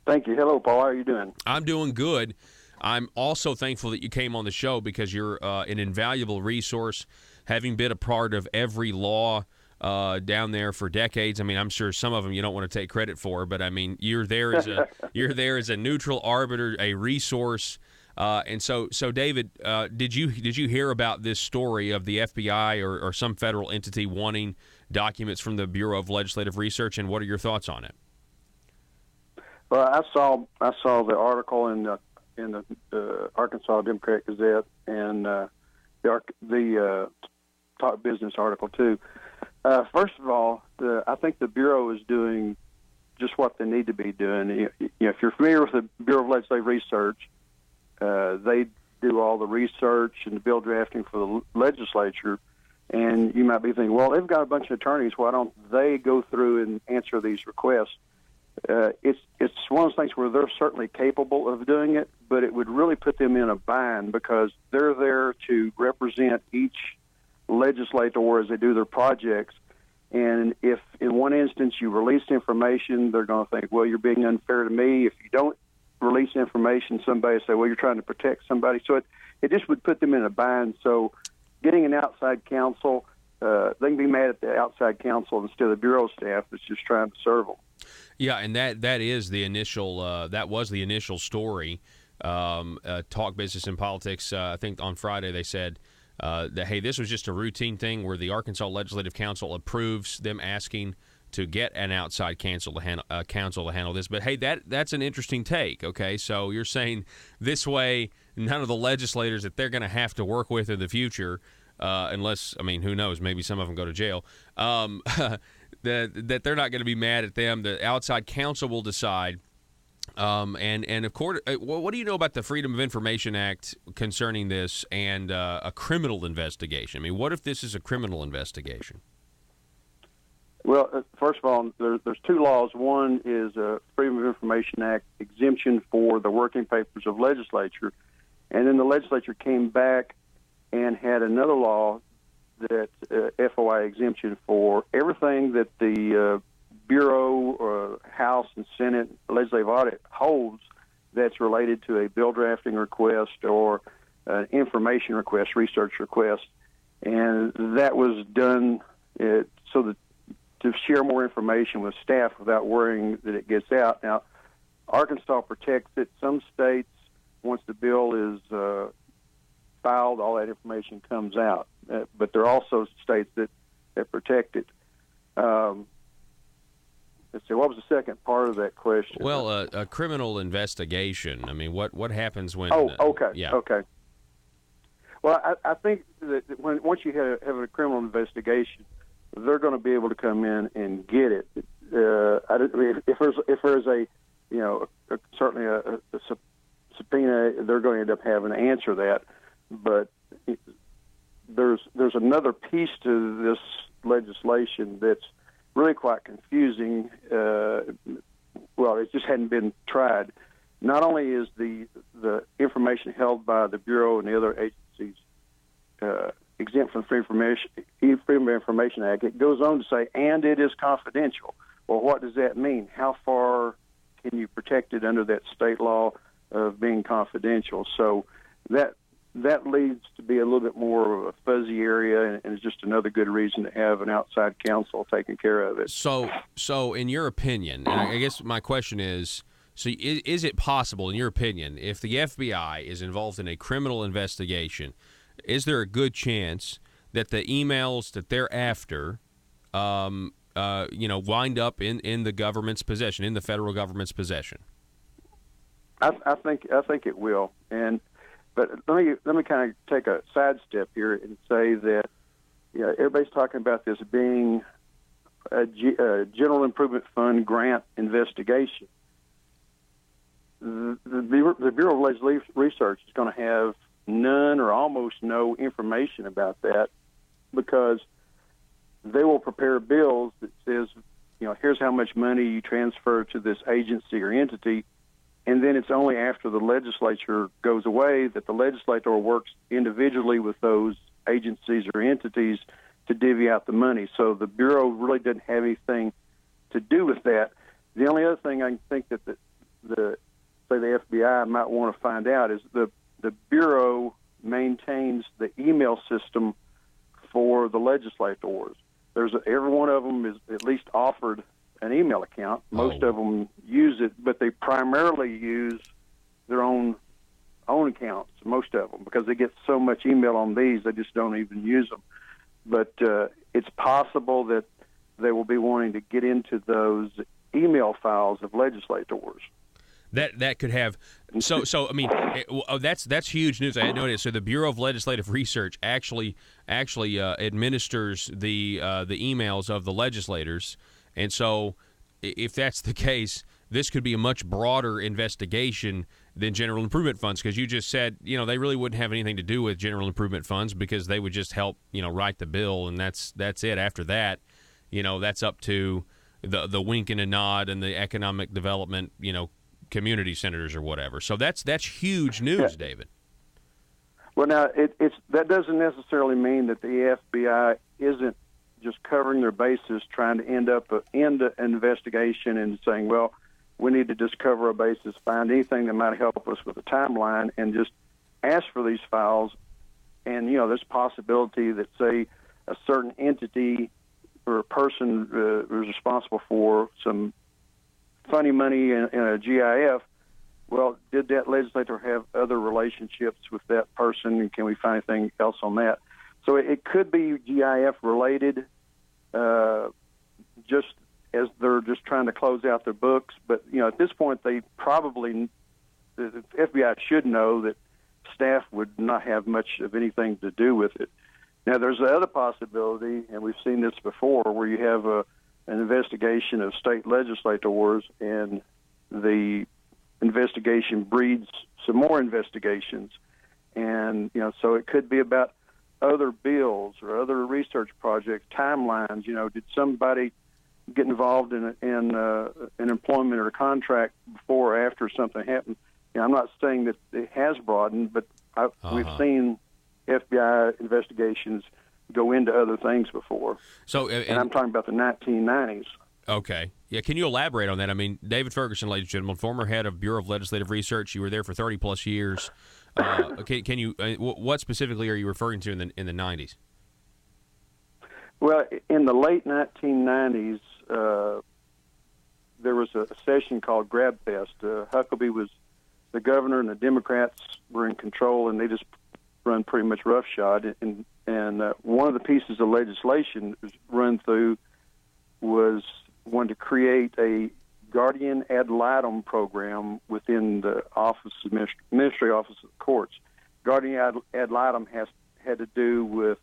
Thank you. Hello, Paul. How are you doing? I'm doing good. I'm also thankful that you came on the show because you're an invaluable resource, having been a part of every law down there for decades. I mean, I'm sure some of them you don't want to take credit for, but I mean, you're there as a neutral arbiter, a resource. And so David, did you hear about this story of the FBI or some federal entity wanting documents from the Bureau of Legislative Research, and what are your thoughts on it? Well, I saw the article in the Arkansas Democrat Gazette and the Talk Business article too. First of all, I think the Bureau is doing just what they need to be doing. If you're familiar with the Bureau of Legislative Research, they do all the research and the bill drafting for the legislature. And you might be thinking, well, they've got a bunch of attorneys. Why don't they go through and answer these requests? It's one of those things where they're certainly capable of doing it, but it would really put them in a bind because they're there to represent each legislator as they do their projects. And if in one instance you release information, they're going to think, well, you're being unfair to me. If you don't release information, somebody will say, well, you're trying to protect somebody. So it just would put them in a bind. So getting an outside counsel, they can be mad at the outside counsel instead of the Bureau staff that's just trying to serve them. Yeah, and that is the initial that was the initial story. Talk Business and Politics, I think on Friday they said that, hey, this was just a routine thing where the Arkansas Legislative Council approves them asking to get an outside counsel to handle this. But, hey, that's an interesting take, okay? So you're saying this way none of the legislators that they're going to have to work with in the future, unless, I mean, who knows, maybe some of them go to jail, that they're not going to be mad at them. The outside counsel will decide. And of course, what do you know about the Freedom of Information Act concerning this and a criminal investigation? I mean, what if this is a criminal investigation? Well, first of all, there's two laws. One is a Freedom of Information Act exemption for the working papers of legislature, and then the legislature came back and had another law that FOI exemption for everything that the Bureau, House, and Senate legislative audit holds that's related to a bill drafting request or an information request, research request. And that was done so that to share more information with staff without worrying that it gets out. Now, Arkansas protects it. Some states, once the bill is filed, all that information comes out. But there are also states that protect it. Let's see, what was the second part of that question? Well, a criminal investigation. I mean, what happens when? Oh, okay, yeah. Okay. Well, I think that once you have a criminal investigation, they're going to be able to come in and get it. If there's a certainly a subpoena, they're going to end up having to answer that. But there's another piece to this legislation that's really quite confusing. Well, it just hadn't been tried. Not only is the information held by the Bureau and the other agencies exempt from the Freedom of Information Act, it goes on to say, and it is confidential. Well, what does that mean? How far can you protect it under that state law of being confidential? So that that leads to be a little bit more of a fuzzy area, and it's just another good reason to have an outside counsel taking care of it. So in your opinion, and I guess my question is, so is it possible, in your opinion, if the FBI is involved in a criminal investigation, is there a good chance that the emails that they're after, wind up in the government's possession, in the federal government's possession? I think it will, but let me kind of take a sidestep here and say that everybody's talking about this being a General Improvement Fund grant investigation. The Bureau of Legislative Research is going to have none or almost no information about that, because they will prepare bills that says, here's how much money you transfer to this agency or entity, and then it's only after the legislature goes away that the legislator works individually with those agencies or entities to divvy out the money. So the Bureau really doesn't have anything to do with that. The only other thing I can think that the FBI might want to find out is the Bureau maintains the email system for the legislators. Every one of them is at least offered an email account. Most of them use it, but they primarily use their own accounts, most of them, because they get so much email on these, they just don't even use them. But it's possible that they will be wanting to get into those email files of legislators. That could have I mean, that's huge news. I had noticed. So the Bureau of Legislative Research actually administers the emails of the legislators, and so if that's the case, this could be a much broader investigation than general improvement funds, because you just said they really wouldn't have anything to do with general improvement funds because they would just help write the bill, and that's it. After that, that's up to the wink and a nod and the economic development community centers or whatever. So that's huge news, David. Well, now that doesn't necessarily mean that the FBI isn't just covering their bases, trying to end an investigation and saying, well, we need to just cover our bases, find anything that might help us with the timeline, and just ask for these files. And there's a possibility that, say, a certain entity or a person is responsible for some funny money in a GIF. Well, did that legislator have other relationships with that person, and can we find anything else on that? So it could be GIF related, just as they're just trying to close out their books. But at this point, the FBI should know that staff would not have much of anything to do with it. Now, there's the other possibility, and we've seen this before, where you have an investigation of state legislators, and the investigation breeds some more investigations. And, so it could be about other bills or other research projects, timelines. Did somebody get involved in an employment or a contract before or after something happened? I'm not saying that it has broadened, but we've seen FBI investigations go into other things before. So, and I'm talking about the 1990s. Okay. Yeah, can you elaborate on that? I mean, David Ferguson, ladies and gentlemen, former head of Bureau of Legislative Research. You were there for 30-plus years. Can you? What specifically are you referring to in the 90s? Well, in the late 1990s, there was a session called Grab Fest. Huckabee was the governor, and the Democrats were in control, and they just run pretty much roughshod. And one of the pieces of legislation run through was wanted to create a guardian ad litem program within the Ministry Office of the Courts. Guardian ad litem had to do with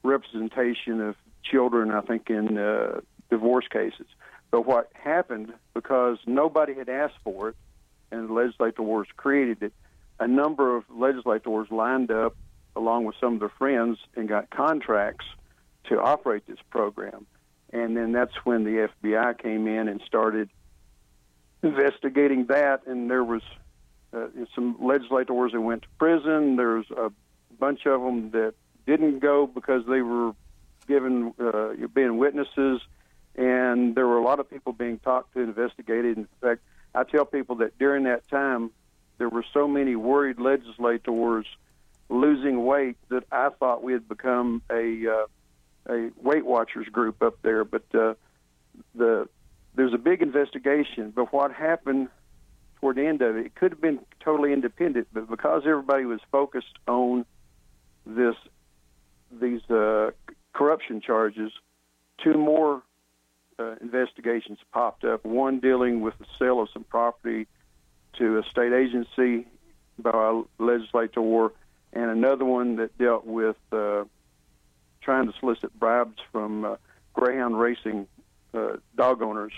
representation of children, I think, in divorce cases. But what happened, because nobody had asked for it, and the legislators created it, a number of legislators lined up along with some of their friends and got contracts to operate this program. And then that's when the FBI came in and started investigating that, and there was some legislators that went to prison. There's a bunch of them that didn't go because they were given being witnesses, and there were a lot of people being talked to, investigated. In fact, I tell people that during that time, there were so many worried legislators losing weight that I thought we had become a Weight Watchers group up there. But there's a big investigation. But what happened toward the end of it, it could have been totally independent, but because everybody was focused on these corruption charges, two more investigations popped up. One dealing with the sale of some property to a state agency by a legislator, and another one that dealt with trying to solicit bribes from greyhound racing dog owners.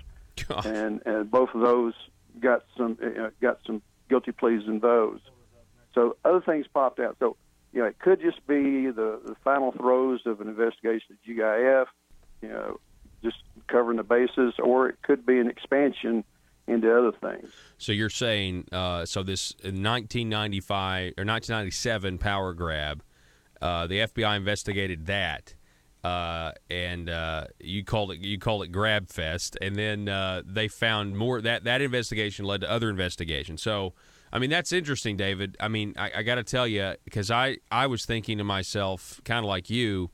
Gosh. And both of those got some guilty pleas in those. So other things popped out. So it could just be the final throes of an investigation at GIF, just covering the bases, or it could be an expansion into other things. So you're saying, so this 1995 or 1997 power grab, the FBI investigated that, and you called it Grab Fest, and then they found more. That investigation led to other investigations. So, I mean, that's interesting, David. I mean, I got to tell you, because I was thinking to myself, kind of like you,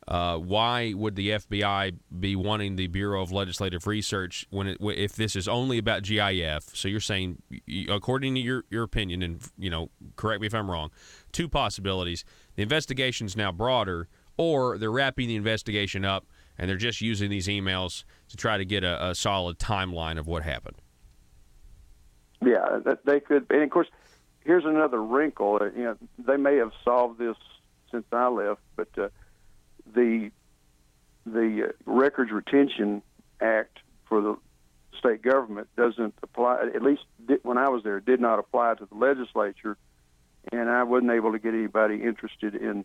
why would the FBI be wanting the Bureau of Legislative Research if this is only about GIF? So you're saying, according to your opinion, and correct me if I'm wrong, two possibilities: the investigation's now broader, or they're wrapping the investigation up and they're just using these emails to try to get a solid timeline of what happened. Yeah, they could. And of course, here's another wrinkle. They may have solved this since I left, but the Records Retention Act for the state government doesn't apply. At least when I was there, it did not apply to the legislature, and I wasn't able to get anybody interested in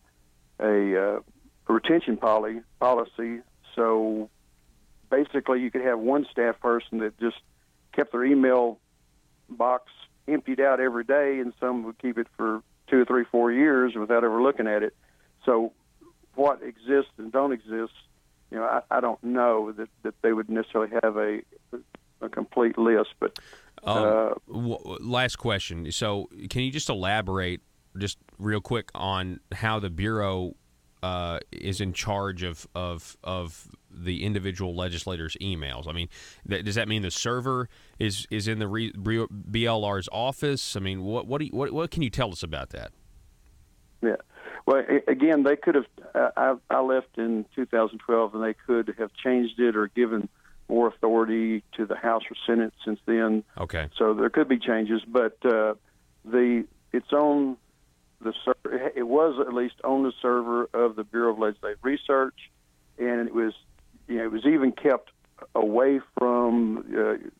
a retention policy. So basically, you could have one staff person that just kept their email box emptied out every day, and some would keep it for 2 or 3, 4 years without ever looking at it. So what exists and don't exist, I don't know that they would necessarily have a complete list. But last question. So can you just elaborate just real quick on how the Bureau is in charge of the individual legislators' emails? I mean, does that mean the server is in the BLR's office? I mean, what can you tell us about that? Yeah. Well, again, they could have. I left in 2012, and they could have changed it or given more authority to the House or Senate since then. Okay. So there could be changes, but it's on the server. It was at least on the server of the Bureau of Legislative Research, and it was even kept away from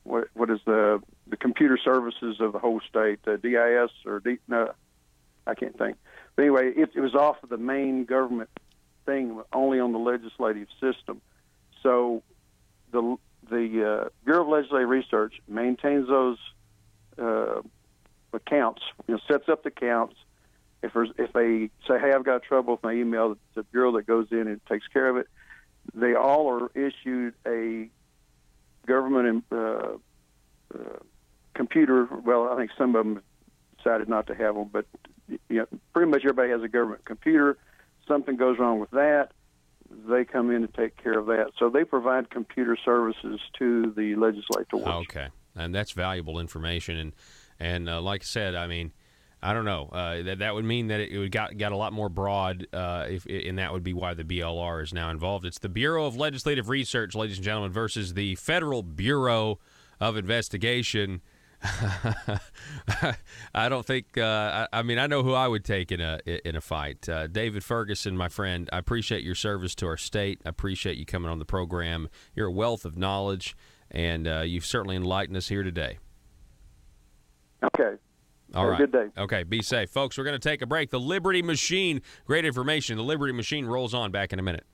what is the computer services of the whole state, DIS or no, I can't think. But anyway, it was off of the main government thing, only on the legislative system. So the Bureau of Legislative Research maintains those accounts, sets up the accounts. If they say, hey, I've got trouble with my email, it's a bureau that goes in and takes care of it. They all are issued a government computer. Well, I think some of them decided not to have them, but pretty much everybody has a government computer. Something goes wrong with that, they come in and take care of that. So they provide computer services to the legislators. Okay, and that's valuable information. And like I said, I mean, I don't know. That would mean that it got a lot more broad, and that would be why the BLR is now involved. It's the Bureau of Legislative Research, ladies and gentlemen, versus the Federal Bureau of Investigation. I don't think. I mean, I know who I would take in a fight. David Ferguson, my friend, I appreciate your service to our state. I appreciate you coming on the program. You're a wealth of knowledge, and you've certainly enlightened us here today. Okay. All right. Good day. Okay, be safe. Folks, we're going to take a break. The Liberty Machine, great information. The Liberty Machine rolls on back in a minute.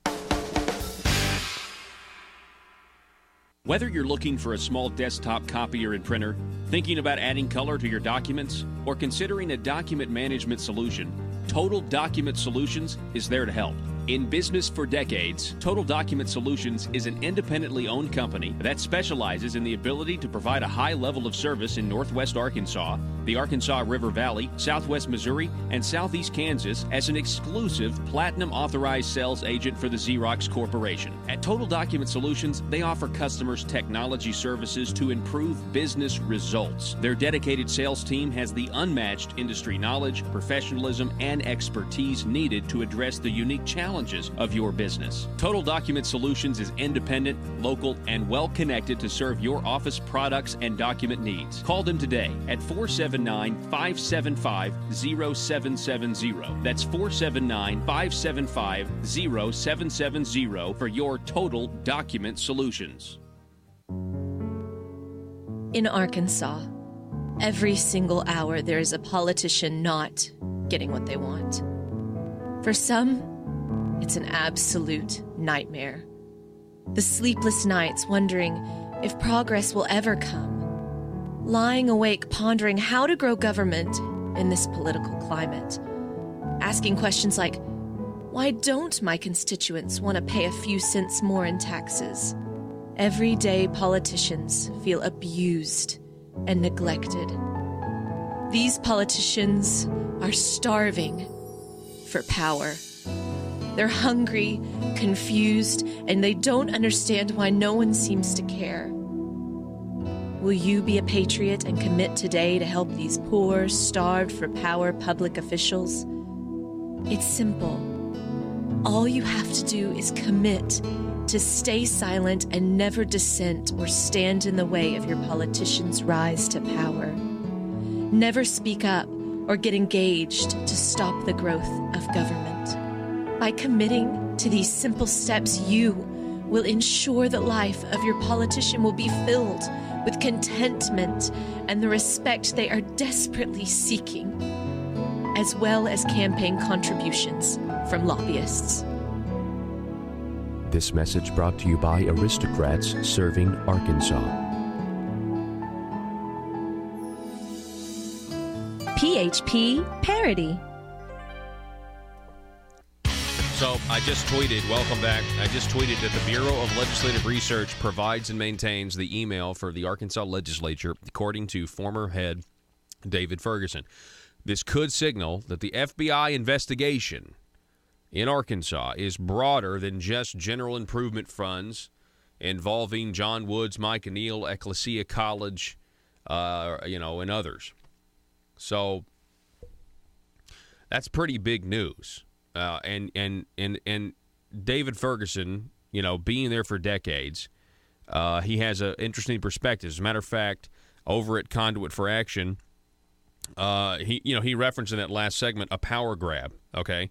Whether you're looking for a small desktop copier and printer, thinking about adding color to your documents, or considering a document management solution, Total Document Solutions is there to help. In business for decades, Total Document Solutions is an independently owned company that specializes in the ability to provide a high level of service in Northwest Arkansas, the Arkansas River Valley, Southwest Missouri, and Southeast Kansas as an exclusive Platinum Authorized Sales Agent for the Xerox Corporation. At Total Document Solutions, they offer customers technology services to improve business results. Their dedicated sales team has the unmatched industry knowledge, professionalism, and expertise needed to address the unique challenges of your business. Total Document Solutions is independent, local, and well-connected to serve your office products and document needs. Call them today at 479-575-0770. That's 479-575-0770 for your Total Document Solutions. In Arkansas, every single hour there is a politician not getting what they want. For some, it's an absolute nightmare. The sleepless nights wondering if progress will ever come. Lying awake pondering how to grow government in this political climate. Asking questions like, why don't my constituents want to pay a few cents more in taxes? Everyday politicians feel abused and neglected. These politicians are starving for power. They're hungry, confused, and they don't understand why no one seems to care. Will you be a patriot and commit today to help these poor, starved for power public officials? It's simple. All you have to do is commit to stay silent and never dissent or stand in the way of your politicians' rise to power. Never speak up or get engaged to stop the growth of government. By committing to these simple steps, you will ensure the life of your politician will be filled with contentment and the respect they are desperately seeking, as well as campaign contributions from lobbyists. This message brought to you by Aristocrats Serving Arkansas. PHP Parody. So I just tweeted, welcome back. I just tweeted that the Bureau of Legislative Research provides and maintains the email for the Arkansas legislature, according to former head David Ferguson. This could signal that the FBI investigation in Arkansas is broader than just general improvement funds involving John Woods, Mike O'Neill, Ecclesia College, and others. So that's pretty big news. And David Ferguson, being there for decades, he has an interesting perspective. As a matter of fact, over at Conduit for Action, he referenced in that last segment a power grab. Okay,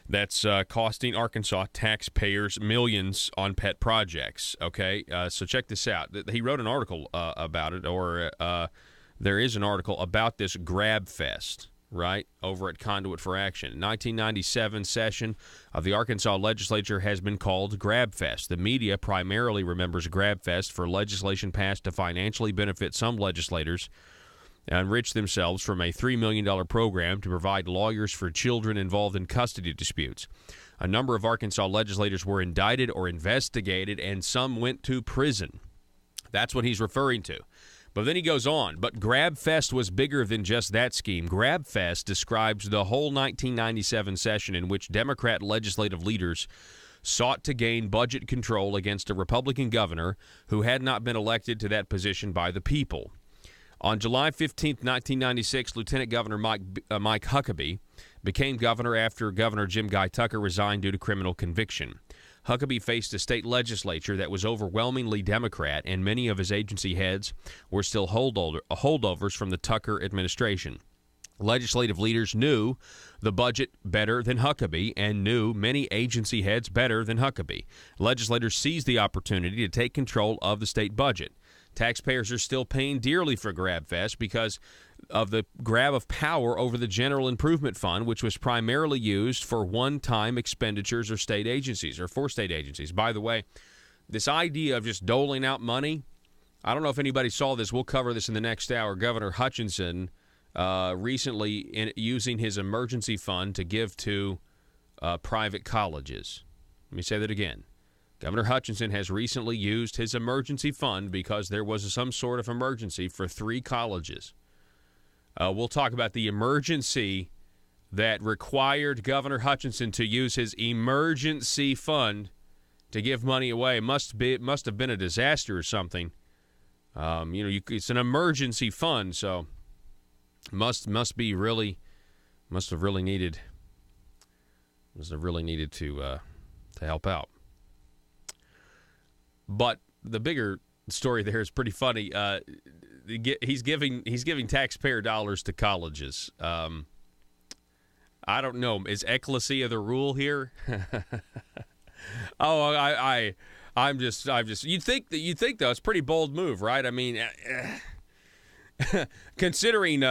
that's costing Arkansas taxpayers millions on pet projects. Okay, so check this out. He wrote an article about it, or there is an article about this grab fest. Right, over at Conduit for Action. 1997 session of the Arkansas legislature has been called Grab Fest. The media primarily remembers Grab Fest for legislation passed to financially benefit some legislators and enrich themselves from a $3 million program to provide lawyers for children involved in custody disputes. A number of Arkansas legislators were indicted or investigated, and some went to prison. That's what he's referring to. But then he goes on, but Grab Fest was bigger than just that scheme. Grab Fest describes the whole 1997 session in which Democrat legislative leaders sought to gain budget control against a Republican governor who had not been elected to that position by the people. On July 15, 1996, Lieutenant Governor Mike Huckabee became governor after Governor Jim Guy Tucker resigned due to criminal conviction. Huckabee faced a state legislature that was overwhelmingly Democrat, and many of his agency heads were still holdovers from the Tucker administration. Legislative leaders knew the budget better than Huckabee and knew many agency heads better than Huckabee. Legislators seized the opportunity to take control of the state budget. Taxpayers are still paying dearly for GrabFest because of the grab of power over the General Improvement Fund, which was primarily used for one-time expenditures or state agencies or for state agencies. By the way, this idea of just doling out money, I don't know if anybody saw this. We'll cover this in the next hour. Governor Hutchinson recently using his emergency fund to give to private colleges. Let me say that again. Governor Hutchinson has recently used his emergency fund because there was some sort of emergency for 3 colleges. We'll talk about the emergency that required Governor Hutchinson to use his emergency fund to give money away. Must have been a disaster or something. It's an emergency fund, so must have really needed to help out. But the bigger story there is pretty funny. He's giving taxpayer dollars to colleges. I don't know. Is ecclesia the rule here? I'm just. You'd think though it's a pretty bold move, right? I mean, considering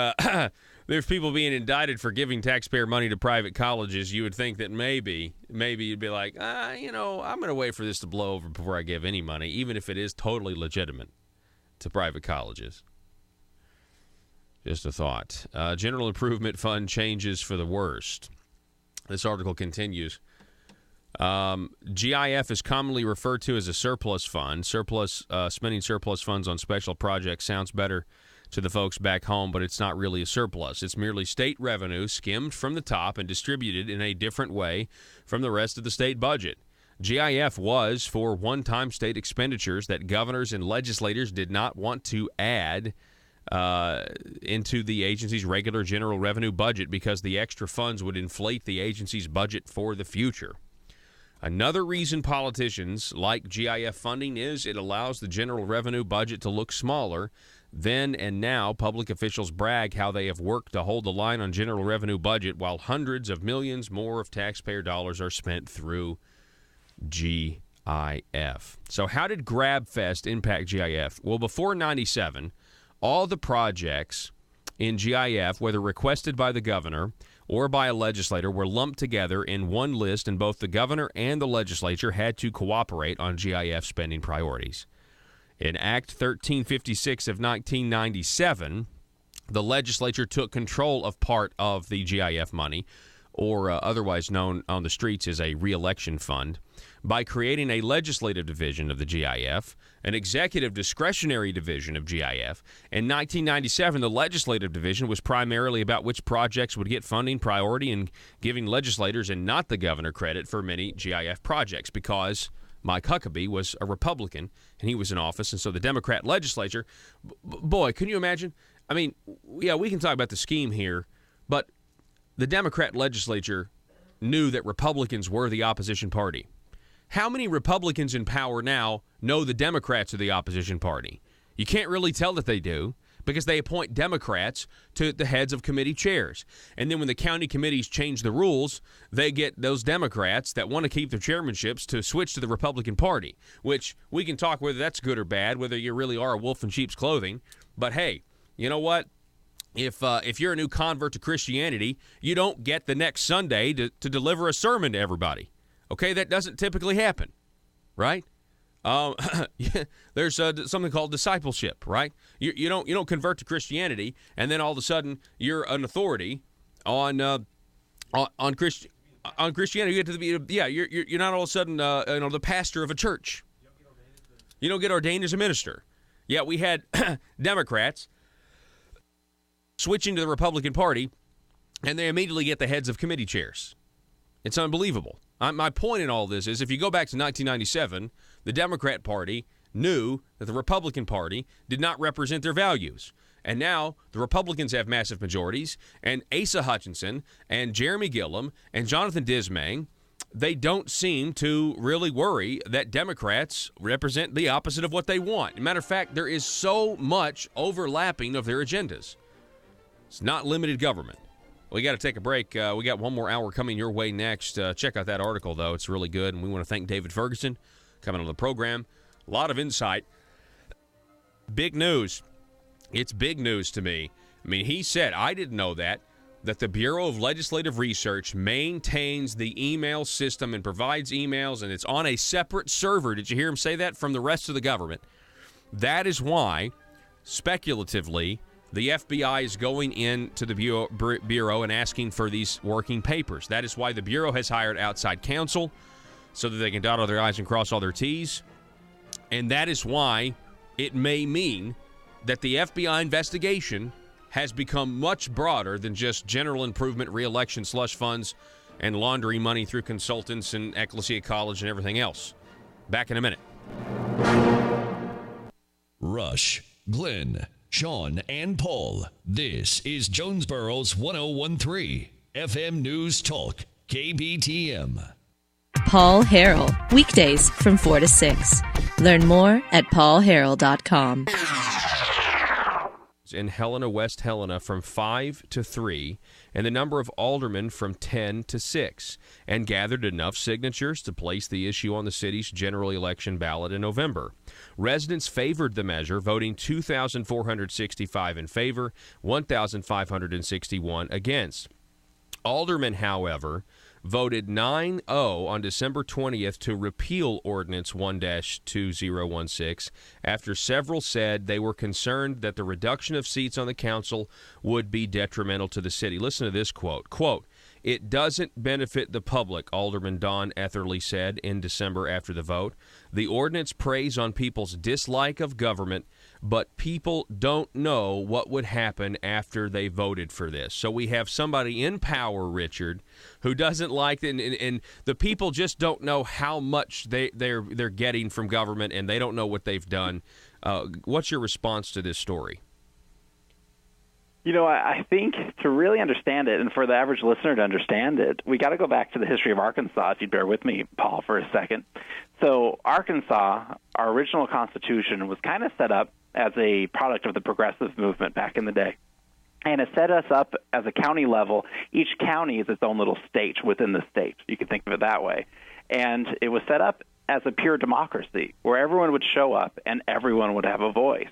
there's people being indicted for giving taxpayer money to private colleges, you would think that maybe you'd be like, I'm going to wait for this to blow over before I give any money, even if it is totally legitimate to private colleges. Just a thought. General Improvement Fund changes for the worst. This article continues. GIF is commonly referred to as a surplus fund. Spending surplus funds on special projects sounds better to the folks back home, but it's not really a surplus. It's merely state revenue skimmed from the top and distributed in a different way from the rest of the state budget. GIF was for one-time state expenditures that governors and legislators did not want to add into the agency's regular general revenue budget because the extra funds would inflate the agency's budget for the future. Another reason politicians like GIF funding is it allows the general revenue budget to look smaller. Then and now, public officials brag how they have worked to hold the line on general revenue budget while hundreds of millions more of taxpayer dollars are spent through GIF. So how did GrabFest impact GIF? Well, before 97, all the projects in GIF, whether requested by the governor or by a legislator, were lumped together in one list, and both the governor and the legislature had to cooperate on GIF spending priorities. In Act 1356 of 1997, the legislature took control of part of the GIF money, or otherwise known on the streets as a re-election fund, by creating a legislative division of the GIF, an executive discretionary division of GIF. In 1997, the legislative division was primarily about which projects would get funding priority and giving legislators and not the governor credit for many GIF projects because Mike Huckabee was a Republican and he was in office, and so the Democrat legislature, boy, can you imagine? I mean, yeah, we can talk about the scheme here, but the Democrat legislature knew that Republicans were the opposition party. How many Republicans in power now know the Democrats are the opposition party? You can't really tell that they do because they appoint Democrats to the heads of committee chairs. And then when the county committees change the rules, they get those Democrats that want to keep their chairmanships to switch to the Republican Party, which we can talk whether that's good or bad, whether you really are a wolf in sheep's clothing. But hey, you know what? If you're a new convert to Christianity, you don't get the next Sunday to deliver a sermon to everybody. Okay, that doesn't typically happen, right? There's something called discipleship, right? You don't convert to Christianity and then all of a sudden you're an authority on Christianity. You get to you're not all of a sudden the pastor of a church. You don't get ordained as a minister. Yeah, we had Democrats switching to the Republican Party, and they immediately get the heads of committee chairs. It's unbelievable. My point in all this is if you go back to 1997, the Democrat Party knew that the Republican Party did not represent their values. And now the Republicans have massive majorities, and Asa Hutchinson and Jeremy Gillum and Jonathan Dismang, they don't seem to really worry that Democrats represent the opposite of what they want. As a matter of fact, there is so much overlapping of their agendas. It's not limited government. We got to take a break. We got one more hour coming your way next. Check out that article, though. It's really good, and we want to thank David Ferguson coming on the program. A lot of insight. Big news. It's big news to me. I mean, he said, I didn't know that the Bureau of Legislative Research maintains the email system and provides emails, and it's on a separate server. Did you hear him say that? From the rest of the government. That is why, speculatively, the FBI is going into the Bureau and asking for these working papers. That is why the Bureau has hired outside counsel so that they can dot all their I's and cross all their T's. And that is why it may mean that the FBI investigation has become much broader than just general improvement, re-election slush funds, and laundering money through consultants and Ecclesia College and everything else. Back in a minute. Rush, Glenn, Sean, and Paul. This is Jonesboro's 1013 FM News Talk, KBTM. Paul Harrell, weekdays from 4 to 6. Learn more at paulharrell.com. In Helena, West Helena from 5 to 3, and the number of aldermen from 10 to 6, and gathered enough signatures to place the issue on the city's general election ballot in November. Residents favored the measure, voting 2,465 in favor, 1,561 against. Aldermen, however, voted 9-0 on December 20th to repeal Ordinance 1-2016 after several said they were concerned that the reduction of seats on the council would be detrimental to the city. Listen to this quote. Quote, "It doesn't benefit the public," Alderman Don Etherly said in December after the vote. "The ordinance preys on people's dislike of government, but people don't know what would happen after they voted for this." So we have somebody in power, Richard, who doesn't like it, and the people just don't know how much they're getting from government, and they don't know what they've done. What's your response to this story? You know, I think to really understand it, and for the average listener to understand it, we got to go back to the history of Arkansas, if you'd bear with me, Paul, for a second. So Arkansas, our original Constitution, was kind of set up as a product of the progressive movement back in the day. And it set us up as a county level. Each county is its own little state within the state. You can think of it that way. And it was set up as a pure democracy where everyone would show up and everyone would have a voice.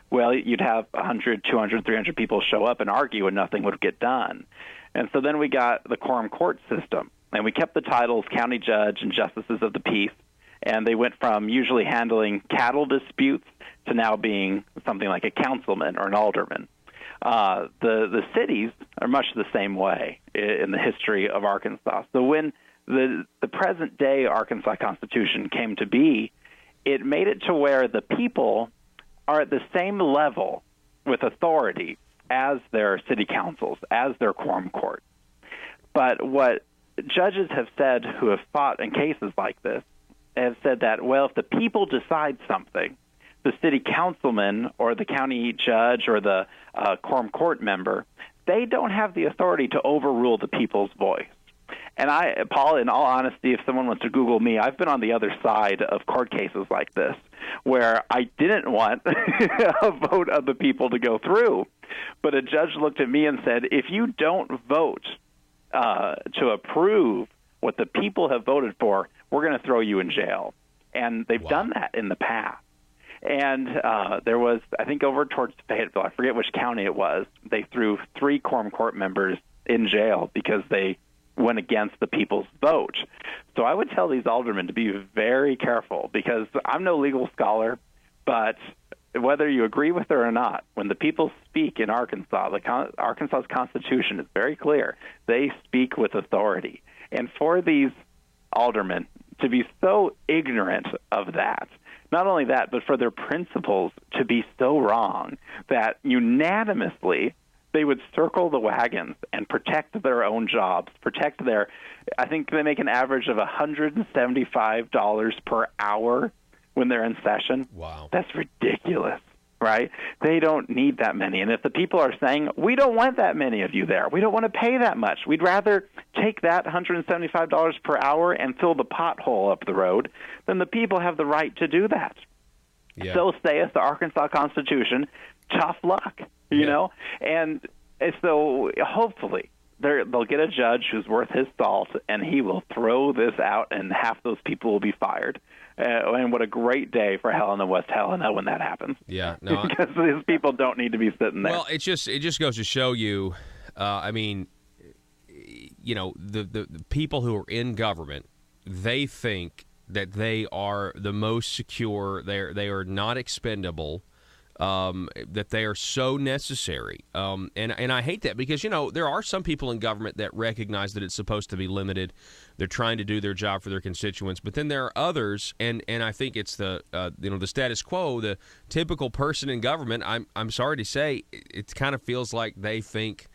Well, you'd have 100, 200, 300 people show up and argue and nothing would get done. And so then we got the quorum court system, and we kept the titles county judge and justices of the peace, and they went from usually handling cattle disputes to now being something like a councilman or an alderman. The cities are much the same way in the history of Arkansas. So when the present-day Arkansas Constitution came to be, it made it to where the people are at the same level with authority as their city councils, as their quorum courts. But what judges have said who have fought in cases like this have said that, well, if the people decide something, the city councilman or the county judge or the quorum court member, they don't have the authority to overrule the people's voice. And Paul, in all honesty, if someone wants to Google me, I've been on the other side of court cases like this, where I didn't want a vote of the people to go through. But a judge looked at me and said, if you don't vote to approve what the people have voted for, we're going to throw you in jail. And they've done that in the past. And there was, I think, over towards Fayetteville, I forget which county it was, they threw 3 quorum court members in jail because they went against the people's vote. So I would tell these aldermen to be very careful, because I'm no legal scholar, but whether you agree with it or not, when the people speak in Arkansas, Arkansas's Constitution is very clear. They speak with authority. And for these aldermen to be so ignorant of that, not only that, but for their principles to be so wrong that unanimously they would circle the wagons and protect their own jobs, protect their, I think they make an average of $175 per hour when they're in session. Wow. That's ridiculous, right? They don't need that many. And if the people are saying, we don't want that many of you there, we don't want to pay that much, we'd rather take that $175 per hour and fill the pothole up the road, then the people have the right to do that. Yeah. So saith the Arkansas Constitution, tough luck. You know, and so hopefully they'll get a judge who's worth his salt, and he will throw this out, and half those people will be fired. And what a great day for Helena, West Helena, when that happens. Yeah, no, because these people don't need to be sitting there. Well, it just goes to show you. I mean, you know, the people who are in government, they think that they are the most secure. They are not expendable. that they are so necessary. And I hate that because, there are some people in government that recognize that it's supposed to be limited. They're trying to do their job for their constituents. But then there are others, and I think it's the status quo, the typical person in government. I'm sorry to say, it kind of feels like they think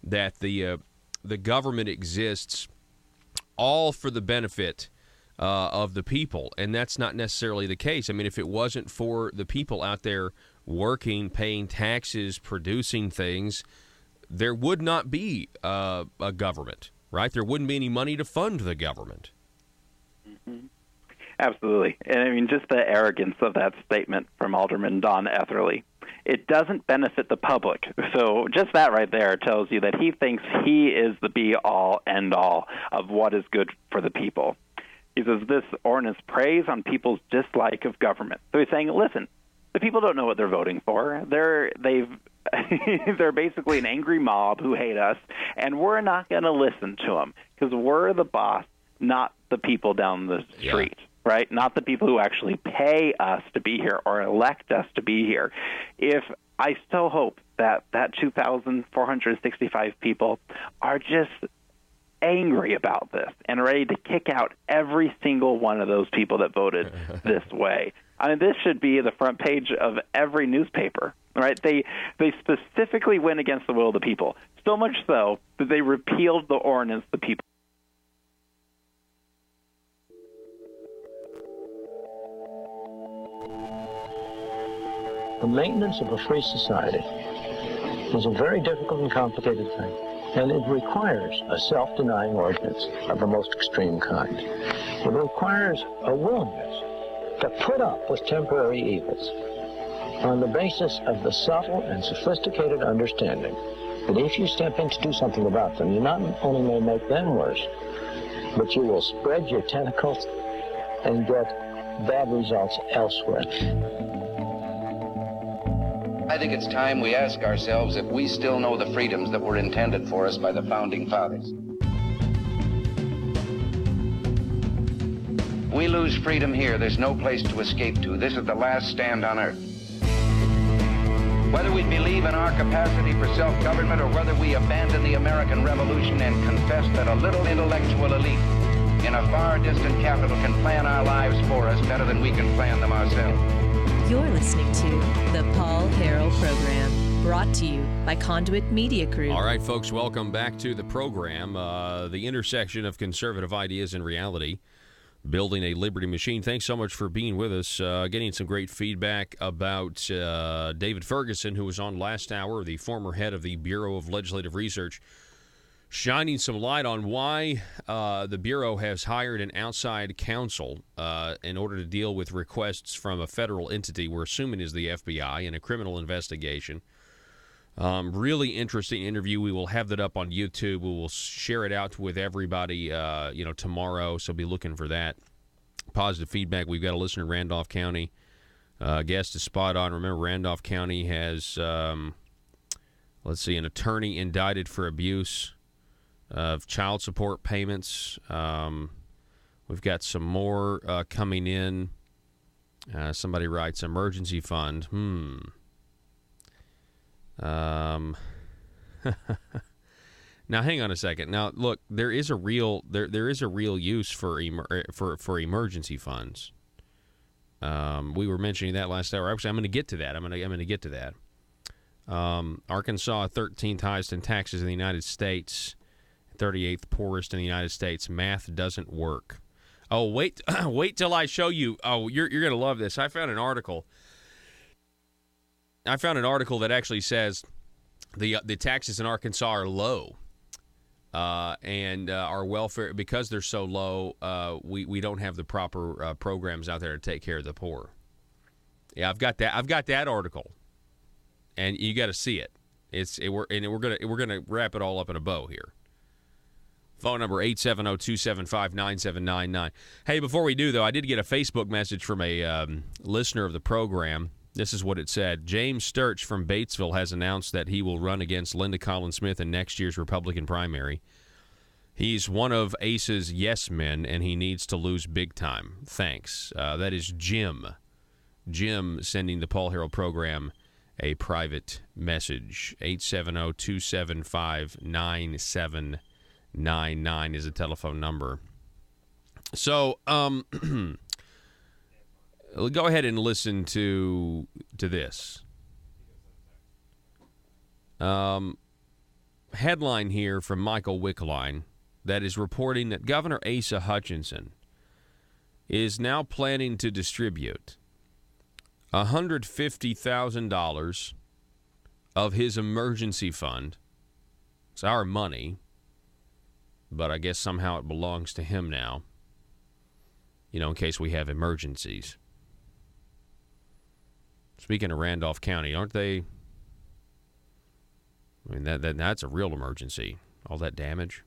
that the government exists all for the benefit of the people, and that's not necessarily the case. I mean, if it wasn't for the people out there working, paying taxes, producing things, there would not be a government, right? There wouldn't be any money to fund the government. Mm-hmm. Absolutely. And I mean, just the arrogance of that statement from Alderman Don Etherly. It doesn't benefit the public. So just that right there tells you that he thinks he is the be-all, end-all of what is good for the people. He says this ordinance preys on people's dislike of government. So he's saying, listen, the people don't know what they're voting for. They're basically an angry mob who hate us, and we're not going to listen to them because we're the boss, not the people down the street. Yeah. Right? Not the people who actually pay us to be here or elect us to be here. I still hope that 2,465 people are just angry about this and ready to kick out every single one of those people that voted this way. I mean, this should be the front page of every newspaper, right? They specifically went against the will of the people, so much so that they repealed the ordinance the people. The maintenance of a free society is a very difficult and complicated thing, and it requires a self-denying ordinance of the most extreme kind. It requires a willingness to put up with temporary evils on the basis of the subtle and sophisticated understanding that if you step in to do something about them, you not only may make them worse, but you will spread your tentacles and get bad results elsewhere. I think it's time we ask ourselves if we still know the freedoms that were intended for us by the Founding Fathers. We lose freedom here, there's no place to escape to. This is the last stand on earth. Whether we believe in our capacity for self-government or whether we abandon the American Revolution and confess that a little intellectual elite in a far distant capital can plan our lives for us better than we can plan them ourselves. You're listening to the Paul Harrell Program, brought to you by Conduit Media Group. All right, folks, welcome back to the program, the intersection of conservative ideas and reality, building a liberty machine. Thanks so much for being with us. Getting some great feedback about David Ferguson, who was on last hour, the former head of the Bureau of Legislative Research, shining some light on why the Bureau has hired an outside counsel in order to deal with requests from a federal entity we're assuming is the FBI in a criminal investigation. Really interesting interview. We will have that up on YouTube. We will share it out with everybody tomorrow, so be looking for that. Positive feedback. We've got a listener in Randolph County. Guest is spot on. Remember, Randolph County has, an attorney indicted for abuse of child support payments. We've got some more coming in. Somebody writes emergency fund. Now hang on a second. Now look, there is a real use for emergency funds. We were mentioning that last hour. Actually, I'm going to get to that. I'm going to get to that. Arkansas, 13th highest in taxes in the United States. 38th poorest in the United States. Math doesn't work. Oh, wait till I show you. Oh, you're going to love this. I found an article that actually says the taxes in Arkansas are low, and our welfare, because they're so low, we don't have the proper programs out there to take care of the poor. Yeah, I've got that article, and you got to see it. We're gonna wrap it all up in a bow here. Phone number 870-275-9799. Hey, before we do, though, I did get a Facebook message from a listener of the program. This is what it said. James Sturch from Batesville has announced that he will run against Linda Collins Smith in next year's Republican primary. He's one of ACE's yes men, and he needs to lose big time. Thanks. That is Jim. Jim sending the Paul Harrell program a private message. 870-275-9799 is a telephone number. So, go ahead and listen to this. Headline here from Michael Wickline that is reporting that Governor Asa Hutchinson is now planning to distribute $150,000 of his emergency fund. It's our money, but I guess somehow it belongs to him now, in case we have emergencies. Speaking of Randolph County, aren't they? I mean, that's a real emergency, all that damage.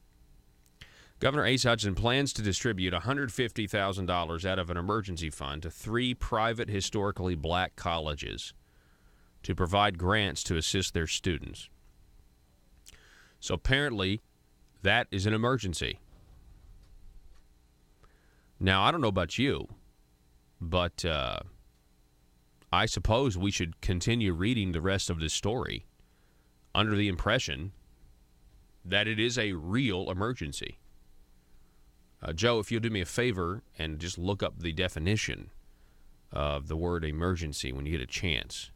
Governor Asa Hutchinson plans to distribute $150,000 out of an emergency fund to 3 private historically black colleges to provide grants to assist their students. So apparently, that is an emergency. Now, I don't know about you, but I suppose we should continue reading the rest of this story under the impression that it is a real emergency. Joe, if you'll do me a favor and just look up the definition of the word emergency when you get a chance.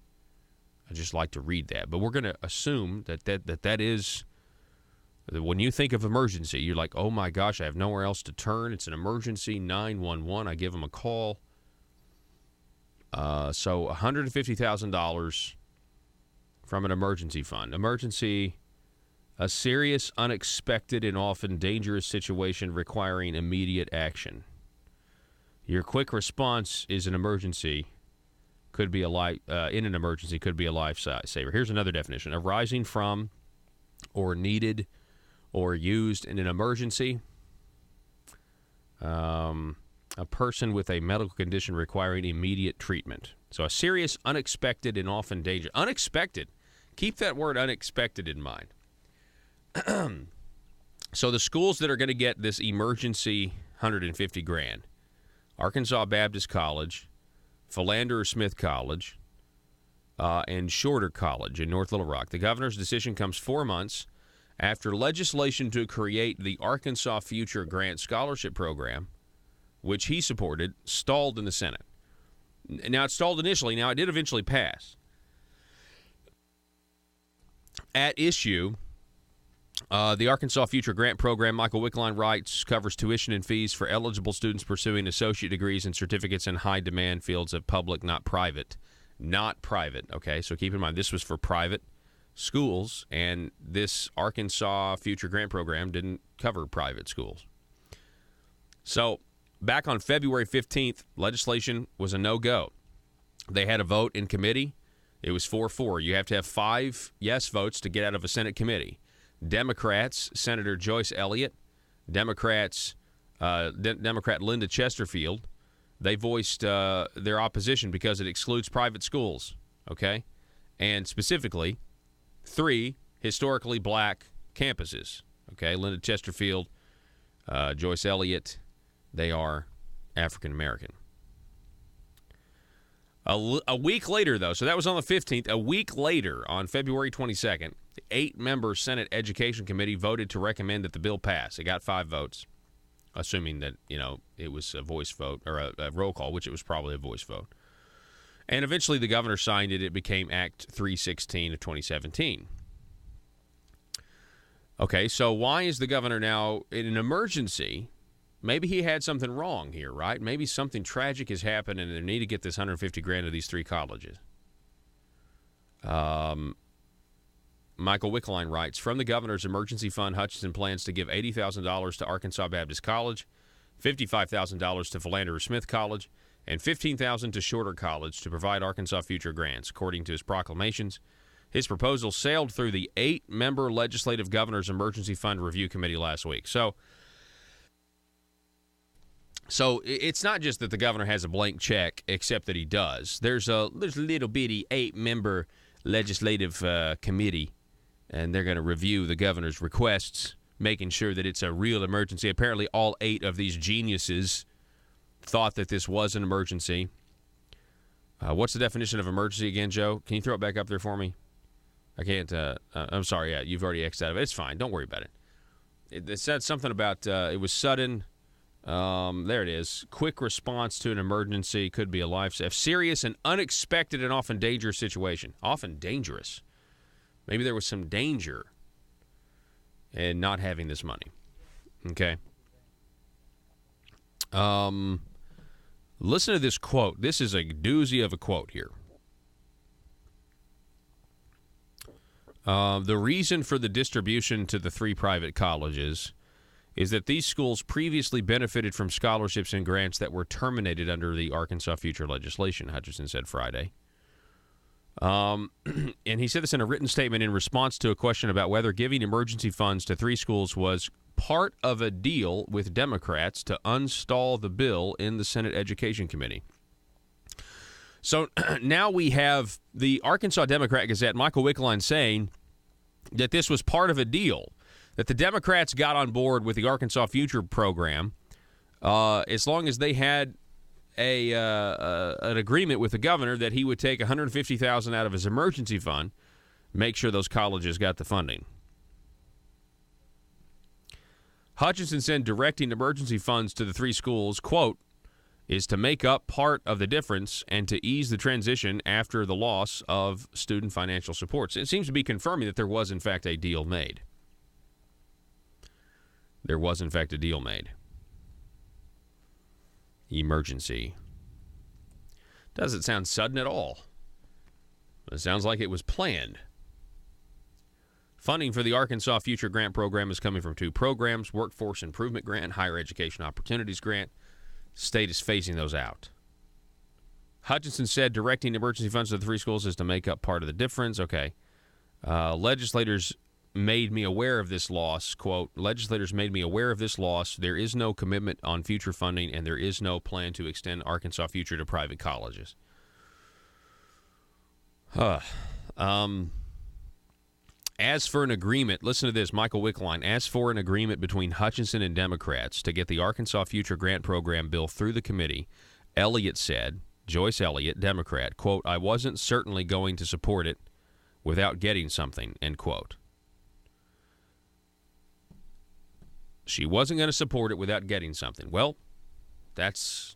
I'd just like to read that. But we're going to assume that is, when you think of emergency, you're like, oh my gosh, I have nowhere else to turn. It's an emergency, 911. I give them a call. So $150,000 from an emergency fund. Emergency, a serious, unexpected, and often dangerous situation requiring immediate action. Your quick response is an emergency. Could be in an emergency, could be a lifesaver. Here's another definition: arising from, or needed, or used in an emergency. A person with a medical condition requiring immediate treatment. So a serious, unexpected, and often dangerous. Unexpected. Keep that word unexpected in mind. So the schools that are going to get this emergency $150,000: Arkansas Baptist College, Philander Smith College, and Shorter College in North Little Rock. The governor's decision comes 4 months after legislation to create the Arkansas Future Grant Scholarship Program, which he supported, stalled in the Senate. Now, it stalled initially. Now, it did eventually pass. At issue, the Arkansas Future Grant Program, Michael Wickline writes, covers tuition and fees for eligible students pursuing associate degrees and certificates in high-demand fields of public, not private. Not private, okay? So keep in mind, this was for private schools, and this Arkansas Future Grant Program didn't cover private schools. So back on February 15th, legislation was a no-go. They had a vote in committee. It was 4-4. You have to have 5 yes votes to get out of a Senate committee. Democrats, Senator Joyce Elliott, Democrat Linda Chesterfield, they voiced their opposition because it excludes private schools, okay? And specifically, 3 historically black campuses, okay? Linda Chesterfield, Joyce Elliott, they are African American. A week later, though, so that was on the 15th. A week later, on February 22nd, the 8-member Senate Education Committee voted to recommend that the bill pass. It got 5 votes, assuming that, it was a voice vote or a roll call, which it was probably a voice vote. And eventually the governor signed it. It became Act 316 of 2017. Okay, so why is the governor now in an emergency? Maybe he had something wrong here, right? Maybe something tragic has happened and they need to get this $150,000 to these 3 colleges. Michael Wickline writes, from the governor's emergency fund, Hutchinson plans to give $80,000 to Arkansas Baptist College, $55,000 to Philander Smith College, and $15,000 to Shorter College to provide Arkansas Future grants, according to his proclamations. His proposal sailed through the 8-member Legislative Governor's Emergency Fund Review Committee last week. So it's not just that the governor has a blank check, except that he does. There's a little bitty 8-member legislative committee, and they're going to review the governor's requests, making sure that it's a real emergency. Apparently, all 8 of these geniuses thought that this was an emergency. What's the definition of emergency again, Joe? Can you throw it back up there for me? I can't. I'm sorry. Yeah, you've already X'd out of it. It's fine. Don't worry about it. It said something about it was sudden. There it is. Quick response to an emergency, could be a serious and unexpected and often dangerous situation. Often dangerous. Maybe there was some danger in not having this money. Okay. Listen to this quote. This is a doozy of a quote here. The reason for the distribution to the 3 private colleges is that these schools previously benefited from scholarships and grants that were terminated under the Arkansas Future legislation, Hutchinson said Friday. And he said this in a written statement in response to a question about whether giving emergency funds to 3 schools was part of a deal with Democrats to unstall the bill in the Senate Education Committee. So now we have the Arkansas Democrat Gazette, Michael Wickline, saying that this was part of a deal, that the Democrats got on board with the Arkansas Future program as long as they had an agreement with the governor that he would take $150,000 out of his emergency fund, make sure those colleges got the funding. Hutchinson said directing emergency funds to the 3 schools, quote, is to make up part of the difference and to ease the transition after the loss of student financial supports. It seems to be confirming that there was, in fact, a deal made. There was, in fact, a deal made. Emergency. Doesn't sound sudden at all. It sounds like it was planned. Funding for the Arkansas Future Grant Program is coming from 2 programs, Workforce Improvement Grant, Higher Education Opportunities Grant. State is phasing those out. Hutchinson said directing emergency funds to the 3 schools is to make up part of the difference. Okay. Legislators made me aware of this loss. Quote, legislators made me aware of this loss. There is no commitment on future funding, and there is no plan to extend Arkansas Future to private colleges. As for an agreement, listen to this, Michael Wickline. As for an agreement between Hutchinson and Democrats to get the Arkansas Future Grant Program bill through the committee, Elliott said, Joyce Elliott, Democrat, quote, I wasn't certainly going to support it without getting something, end quote. She wasn't going to support it without getting something. Well, that's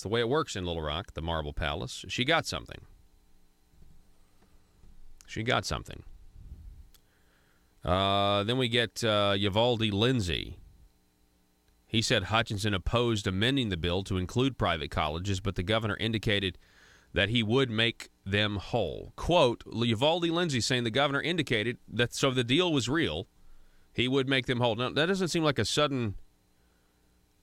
the way it works in Little Rock, the Marble Palace. She got something. She got something. Then we get Uvalde Lindsay. He said Hutchinson opposed amending the bill to include private colleges, but the governor indicated that he would make them whole. Quote, Uvalde Lindsay saying the governor indicated that so the deal was real, he would make them whole. Now, that doesn't seem like a sudden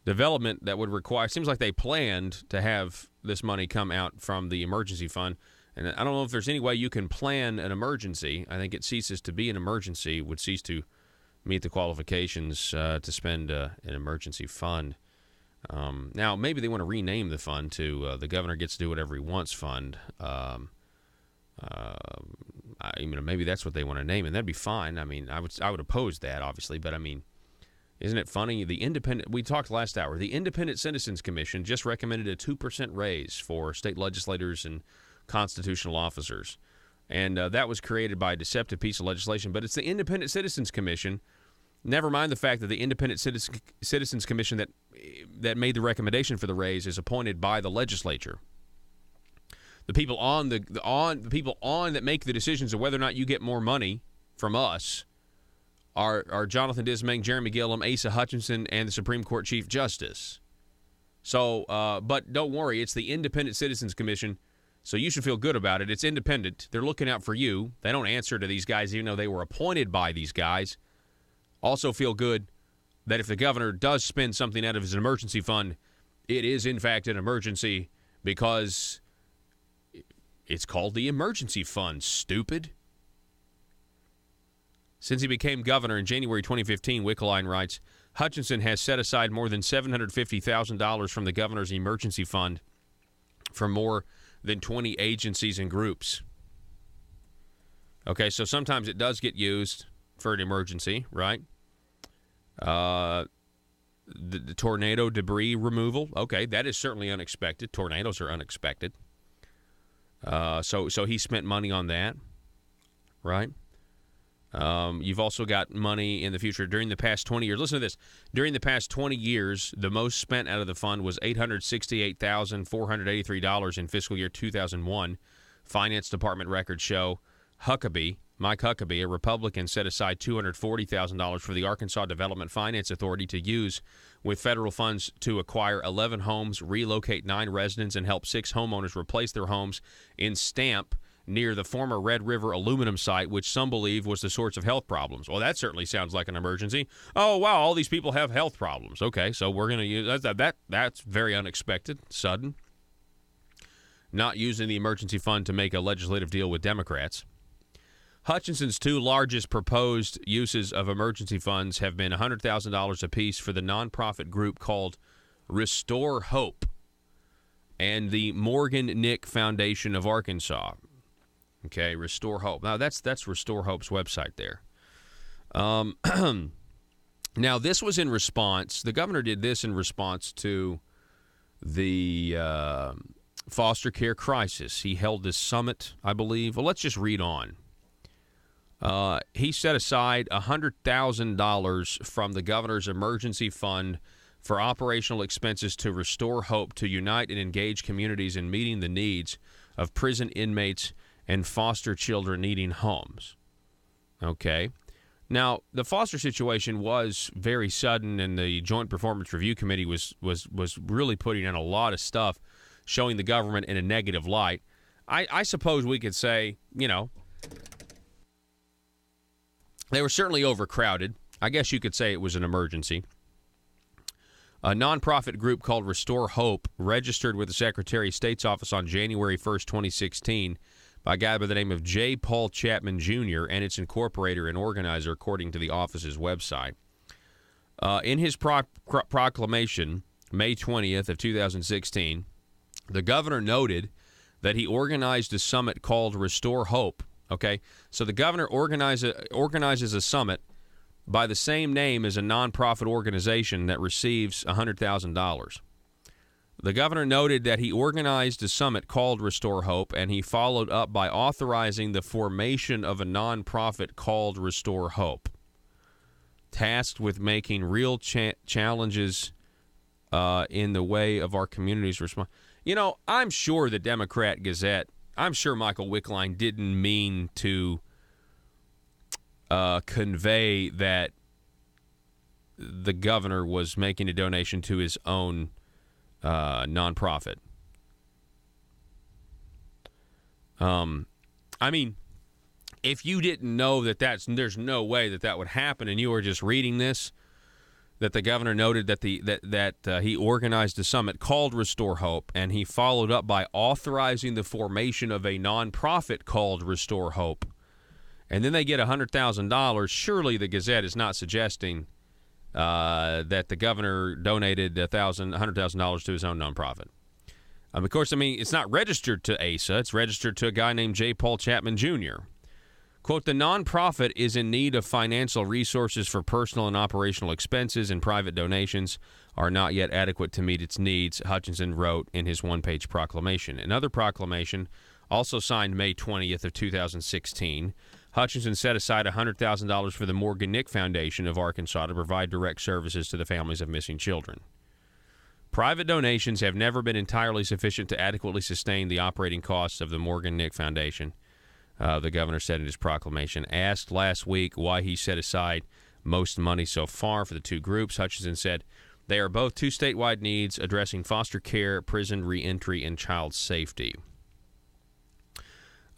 development that would require. It seems like they planned to have this money come out from the emergency fund. And I don't know if there's any way you can plan an emergency. I think it ceases to be an emergency, would cease to meet the qualifications to spend an emergency fund. Now, maybe they want to rename the fund to the governor gets to do whatever he wants fund. Maybe that's what they want to name, and that'd be fine. I mean, I would oppose that, obviously, but I mean, isn't it funny? We talked last hour, the Independent Citizens Commission just recommended a 2% raise for state legislators and constitutional officers. And that was created by a deceptive piece of legislation. But it's the Independent Citizens Commission. Never mind the fact that the Independent Citizens Commission that made the recommendation for the raise is appointed by the legislature. The people that make the decisions of whether or not you get more money from us are Jonathan Dismang, Jeremy Gillum, Asa Hutchinson, and the Supreme Court Chief Justice. So, but don't worry, it's the Independent Citizens Commission. So you should feel good about it. It's independent. They're looking out for you. They don't answer to these guys, even though they were appointed by these guys. Also feel good that if the governor does spend something out of his emergency fund, it is, in fact, an emergency because it's called the emergency fund, stupid. Since he became governor in January 2015, Wickline writes, Hutchinson has set aside more than $750,000 from the governor's emergency fund for more than 20 agencies and groups. Okay, so sometimes it does get used for an emergency, right? The tornado debris removal. Okay, that is certainly unexpected. Tornadoes are unexpected. So he spent money on that, right? You've also got money in the future during the past 20 years. Listen to this. During the past 20 years, the most spent out of the fund was $868,483 in fiscal year 2001. Finance Department records show Mike Huckabee, a Republican, set aside $240,000 for the Arkansas Development Finance Authority to use with federal funds to acquire 11 homes, relocate 9 residents, and help 6 homeowners replace their homes in Stamp near the former Red River aluminum site, which some believe was the source of health problems. Well, that certainly sounds like an emergency. Oh, wow, all these people have health problems. Okay, so we're going to use that. That's very unexpected, sudden. Not using the emergency fund to make a legislative deal with Democrats. Hutchinson's 2 largest proposed uses of emergency funds have been $100,000 apiece for the nonprofit group called Restore Hope and the Morgan Nick Foundation of Arkansas. Okay, Restore Hope. Now, that's Restore Hope's website there. Now, this was in response, the governor did this in response to the foster care crisis. He held this summit, I believe. Well, let's just read on. He set aside $100,000 from the governor's emergency fund for operational expenses to restore hope to unite and engage communities in meeting the needs of prison inmates and foster children needing homes. Okay. Now, the foster situation was very sudden, and the Joint Performance Review Committee was really putting in a lot of stuff showing the government in a negative light. I suppose we could say, they were certainly overcrowded. I guess you could say it was an emergency. A nonprofit group called Restore Hope registered with the Secretary of State's office on January 1st, 2016 by a guy by the name of J. Paul Chapman Jr. and its incorporator and organizer, according to the office's website. In his proclamation, May 20th of 2016, the governor noted that he organized a summit called Restore Hope. Okay, so the governor organizes a summit by the same name as a nonprofit organization that receives $100,000. The governor noted that he organized a summit called Restore Hope, and he followed up by authorizing the formation of a nonprofit called Restore Hope, tasked with making real challenges in the way of our community's response. I'm sure the Democrat Gazette, I'm sure Michael Wickline didn't mean to convey that the governor was making a donation to his own nonprofit. I mean, if you didn't know there's no way that would happen, and you were just reading this, that the governor noted that he organized a summit called Restore Hope, and he followed up by authorizing the formation of a nonprofit called Restore Hope, and then they get $100,000. Surely the Gazette is not suggesting that the governor donated $100,000 to his own nonprofit. Of course, it's not registered to ASA. It's registered to a guy named J. Paul Chapman Jr. Quote, the nonprofit is in need of financial resources for personal and operational expenses, and private donations are not yet adequate to meet its needs, Hutchinson wrote in his one-page proclamation. Another proclamation, also signed May 20th of 2016, Hutchinson set aside $100,000 for the Morgan Nick Foundation of Arkansas to provide direct services to the families of missing children. Private donations have never been entirely sufficient to adequately sustain the operating costs of the Morgan Nick Foundation, the governor said in his proclamation. Asked last week why he set aside most money so far for the two groups, Hutchinson said, they are both two statewide needs addressing foster care, prison reentry, and child safety.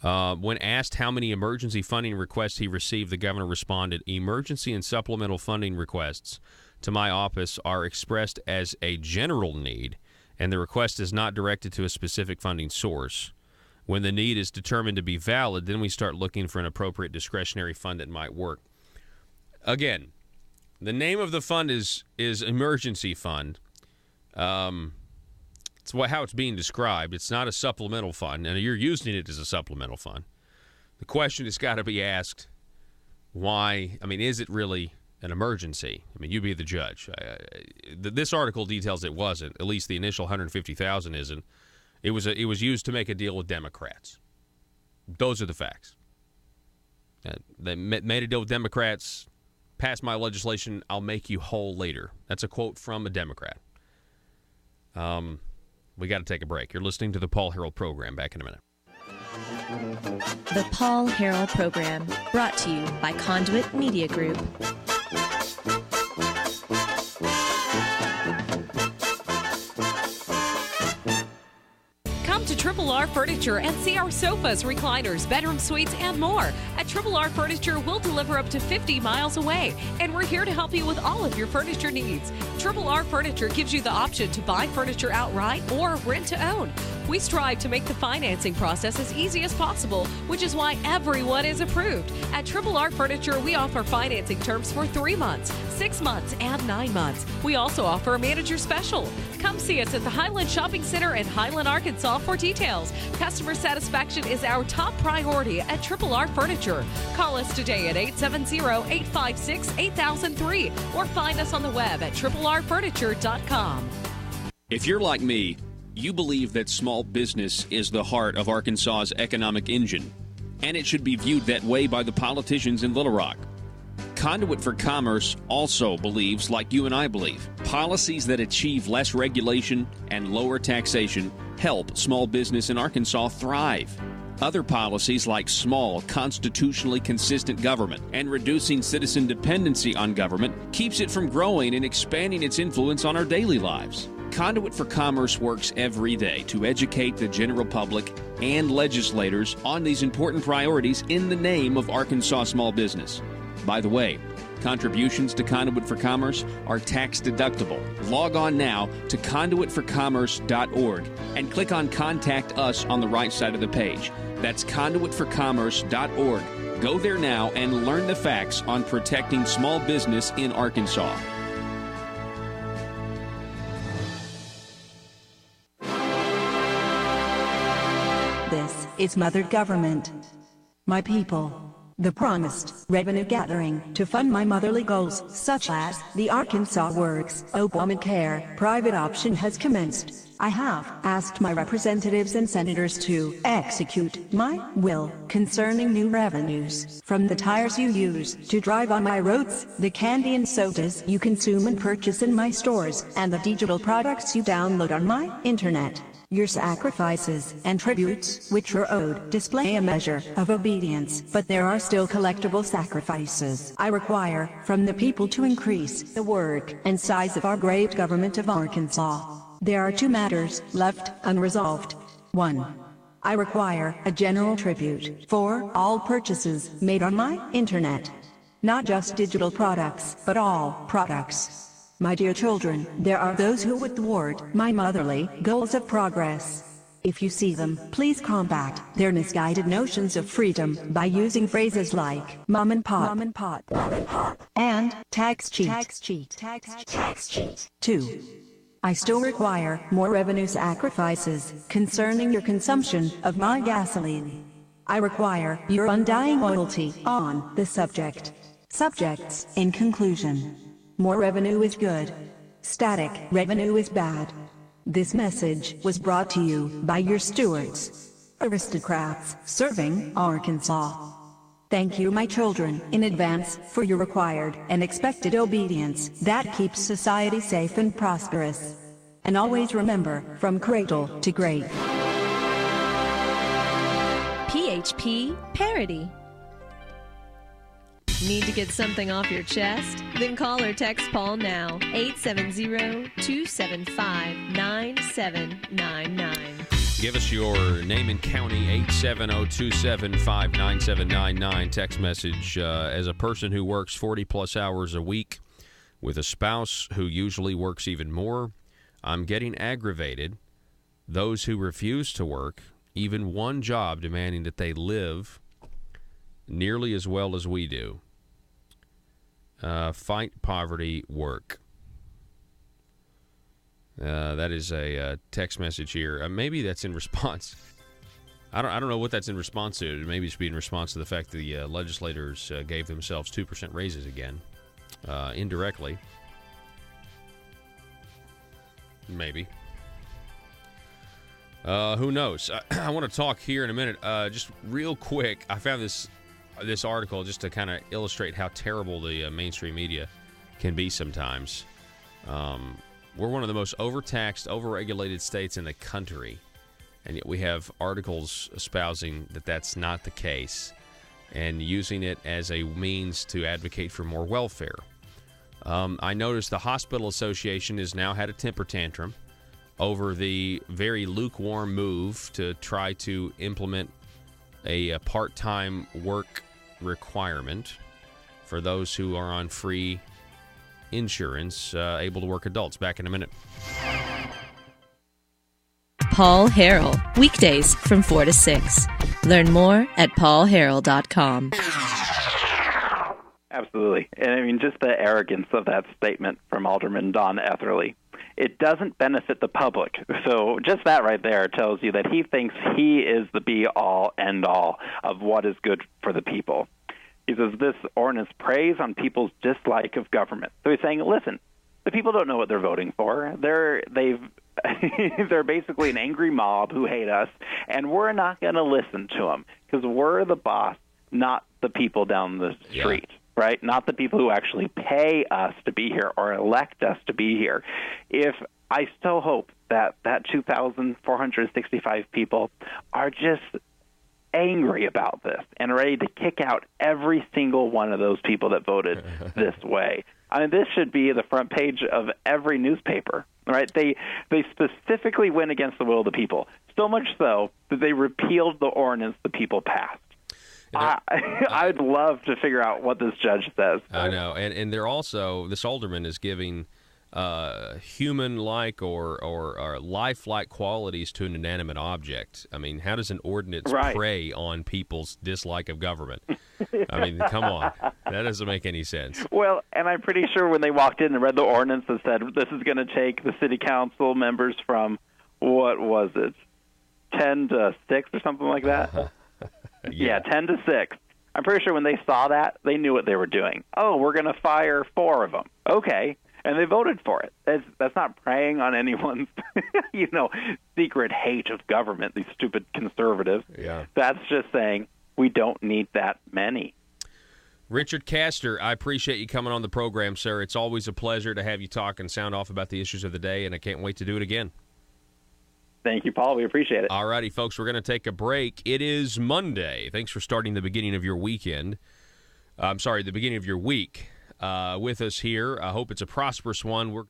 When asked how many emergency funding requests he received, the governor responded, emergency and supplemental funding requests to my office are expressed as a general need, and the request is not directed to a specific funding source. When the need is determined to be valid, then we start looking for an appropriate discretionary fund that might work. Again, the name of the fund is Emergency Fund. It's how it's being described. It's not a supplemental fund, and you're using it as a supplemental fund. The question has got to be asked, why? Is it really an emergency? You be the judge. This article details it wasn't. At least the initial $150,000 isn't. It was used to make a deal with Democrats. Those are the facts. They made a deal with Democrats, passed my legislation, I'll make you whole later. That's a quote from a Democrat. We got to take a break. You're listening to the Paul Harrell Program. Back in a minute. The Paul Harrell Program, brought to you by Conduit Media Group. Come to Triple R Furniture and see our sofas, recliners, bedroom suites, and more. At Triple R Furniture, we'll deliver up to 50 miles away, and we're here to help you with all of your furniture needs. Triple R Furniture gives you the option to buy furniture outright or rent to own. We strive to make the financing process as easy as possible, which is why everyone is approved. At Triple R Furniture, we offer financing terms for 3 months, 6 months, and 9 months. We also offer a manager special. Come see us at the Highland Shopping Center in Highland, Arkansas for details. Customer satisfaction is our top priority at Triple R Furniture. Call us today at 870-856-8003 or find us on the web at triple-rfurniture.com. If you're like me, you believe that small business is the heart of Arkansas's economic engine, and it should be viewed that way by the politicians in Little Rock. Conduit for Commerce also believes, like you and I believe, policies that achieve less regulation and lower taxation help small business in Arkansas thrive. Other policies like small, constitutionally consistent government and reducing citizen dependency on government keeps it from growing and expanding its influence on our daily lives. Conduit for Commerce works every day to educate the general public and legislators on these important priorities in the name of Arkansas small business. By the way, contributions to Conduit for Commerce are tax deductible. Log on now to conduitforcommerce.org and click on Contact Us on the right side of the page. That's conduitforcommerce.org. Go there now and learn the facts on protecting small business in Arkansas. This is Mother Government. My people. The promised revenue gathering to fund my motherly goals, such as the Arkansas Works Obamacare private option, has commenced. I have asked my representatives and senators to execute my will concerning new revenues from the tires you use to drive on my roads, the candy and sodas you consume and purchase in my stores, and the digital products you download on my internet. Your sacrifices and tributes, which are owed, display a measure of obedience, but there are still collectible sacrifices I require from the people to increase the work and size of our great government of Arkansas. There are 2 matters left unresolved. 1. I require a general tribute for all purchases made on my internet. Not just digital products, but all products. My dear children, there are those who would thwart my motherly goals of progress. If you see them, please combat their misguided notions of freedom by using phrases like mom and pop, and tax cheat. 2. I still require more revenue sacrifices concerning your consumption of my gasoline. I require your undying loyalty on the subject. Subjects, in conclusion. More revenue is good. Static revenue is bad. This message was brought to you by your stewards, aristocrats serving Arkansas. Thank you, my children, in advance for your required and expected obedience that keeps society safe and prosperous. And always remember, from cradle to grave. PHP Parody. Need to get something off your chest? Then call or text Paul now, 870-275-9799. Give us your name and county, 870-275-9799. Text message. As a person who works 40-plus hours a week with a spouse who usually works even more, I'm getting aggravated. Those who refuse to work, even one job, demanding that they live nearly as well as we do. Fight poverty, work. That is a text message here. Maybe that's in response. I don't know what that's in response to. Maybe it should be in response to the fact that the legislators gave themselves 2% raises again, indirectly. Maybe. Who knows? I want to talk here in a minute. Just real quick, I found this article just to kind of illustrate how terrible the mainstream media can be sometimes. We're one of the most overtaxed, overregulated states in the country, and yet we have articles espousing that that's not the case and using it as a means to advocate for more welfare. I noticed the Hospital Association has now had a temper tantrum over the very lukewarm move to try to implement a part-time work requirement for those who are on free insurance, able to work adults. Back in a minute. Paul Harrell, weekdays from 4 to 6. Learn more at paulharrell.com. Absolutely. And I mean, just the arrogance of that statement from Alderman Don Etherly. It doesn't benefit the public. So just that right there tells you that he thinks he is the be-all, end-all of what is good for the people. He says this ordinance preys on people's dislike of government. So he's saying, listen, the people don't know what they're voting for. They're basically an angry mob who hate us, and we're not going to listen to them because we're the boss, not the people down the street. Yeah. Right? Not the people who actually pay us to be here or elect us to be here. If I still hope that 2,465 people are just angry about this and ready to kick out every single one of those people that voted this way. I mean, this should be the front page of every newspaper, right? They specifically went against the will of the people, so much so that they repealed the ordinance the people passed. I'd love to figure out what this judge says. I know, and they're also, this alderman is giving human-like or lifelike qualities to an inanimate object. I mean, how does an ordinance prey on people's dislike of government? I mean, come on. That doesn't make any sense. Well, and I'm pretty sure when they walked in and read the ordinance that said this is going to take the city council members from, what was it, 10 to 6 or something like that? Yeah, 10 to 6. I'm pretty sure when they saw that, they knew what they were doing. Oh, we're going to fire 4 of them. Okay. And they voted for it. That's not preying on anyone's, secret hate of government, these stupid conservatives. Yeah. That's just saying we don't need that many. Richard Castor, I appreciate you coming on the program, sir. It's always a pleasure to have you talk and sound off about the issues of the day, and I can't wait to do it again. Thank you, Paul. We appreciate it. All righty, folks, we're going to take a break. It is Monday. Thanks for starting the beginning of your weekend. The beginning of your week with us here. I hope it's a prosperous one.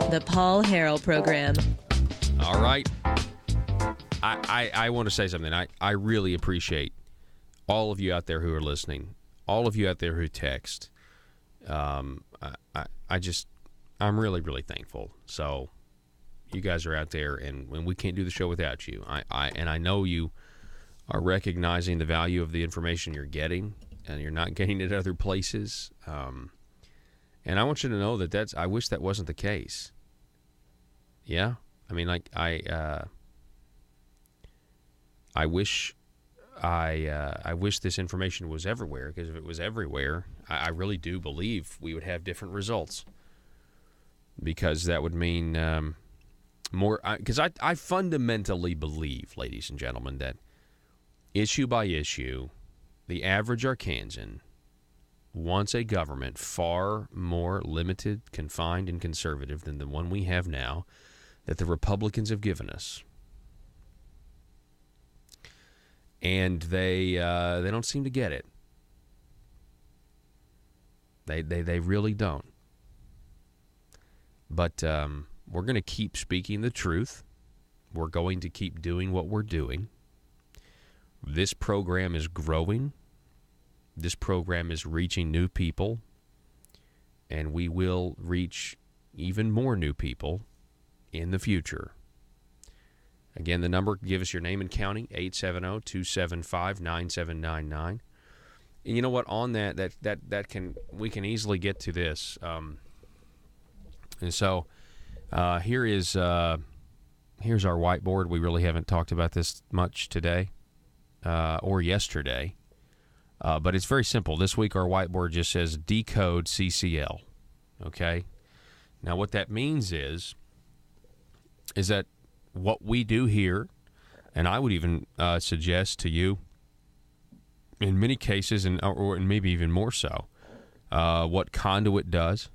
The Paul Harrell Program. All right. I want to say something. I really appreciate all of you out there who are listening, all of you out there who text. I'm really, really thankful. So you guys are out there, and we can't do the show without you. I know you are recognizing the value of the information you're getting, and you're not getting it other places. And I want you to know that I wish that wasn't the case. Yeah, I mean, like I wish this information was everywhere, because if it was everywhere, I really do believe we would have different results. Because that would mean more. Because I fundamentally believe, ladies and gentlemen, that issue by issue, the average Arkansan wants a government far more limited, confined, and conservative than the one we have now, that the Republicans have given us. And they don't seem to get it. They really don't. But we're going to keep speaking the truth. We're going to keep doing what we're doing. This program is growing. This program is reaching new people. And we will reach even more new people in the future. Again, the number, give us your name and county, 870-275-9799. And you know what? On that we can easily get to this. And so here's our whiteboard. We really haven't talked about this much today or yesterday, but it's very simple. This week our whiteboard just says decode CCL. Okay. Now what that means is that what we do here, and I would even suggest to you, in many cases, or maybe even more so, what Conduit does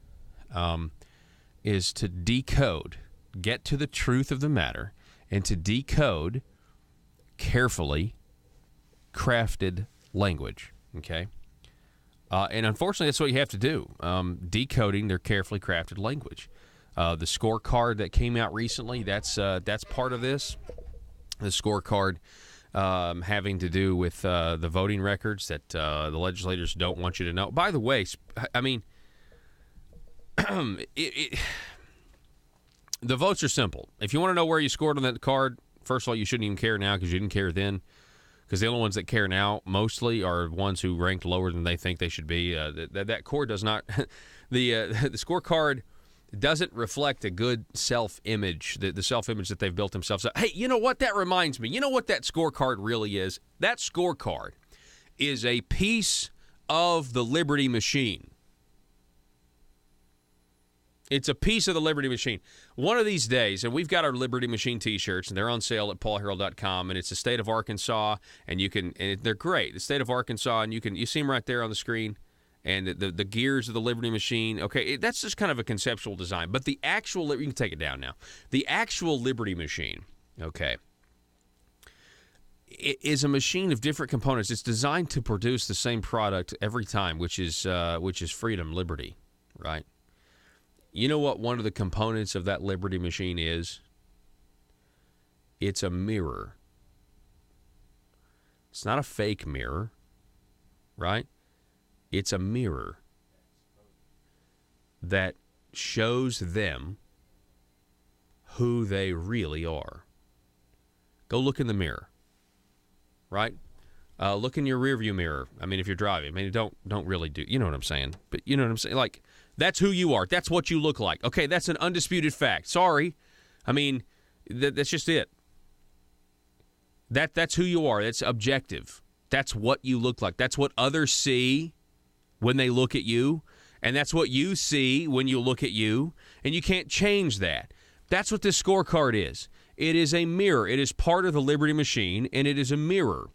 is to decode, get to the truth of the matter, and to decode carefully crafted language. Okay, and unfortunately, that's what you have to do: decoding their carefully crafted language. The scorecard that came out recently, that's part of this. The scorecard having to do with the voting records that the legislators don't want you to know. By the way, I mean, the votes are simple. If you want to know where you scored on that card, first of all, you shouldn't even care now because you didn't care then. Because the only ones that care now mostly are ones who ranked lower than they think they should be. That core does not the scorecard doesn't reflect a good self-image, the self-image that they've built themselves up. Hey, you know what? That reminds me. You know what that scorecard really is? That scorecard is a piece of the Liberty Machine. It's a piece of the Liberty Machine. One of these days, and we've got our Liberty Machine T-shirts, and they're on sale at paulharrell.com, and it's the state of Arkansas, and they're great. The state of Arkansas, and you see them right there on the screen. And the gears of the Liberty Machine, okay, that's just kind of a conceptual design. But the actual, you can take it down now. The actual Liberty Machine, okay, it is a machine of different components. It's designed to produce the same product every time, which is freedom, liberty, right? You know what one of the components of that Liberty Machine is? It's a mirror. It's not a fake mirror, right? It's a mirror that shows them who they really are. Go look in the mirror, right? Look in your rearview mirror. I mean, if you're driving, I mean, don't really do. You know what I'm saying? But you know what I'm saying? Like, that's who you are. That's what you look like. Okay, that's an undisputed fact. Sorry, I mean, that's just it. That's who you are. That's objective. That's what you look like. That's what others see when they look at you, and that's what you see when you look at you, and you can't change that. That's what this scorecard is. It is a mirror. It is part of the Liberty Machine, and it is a mirror.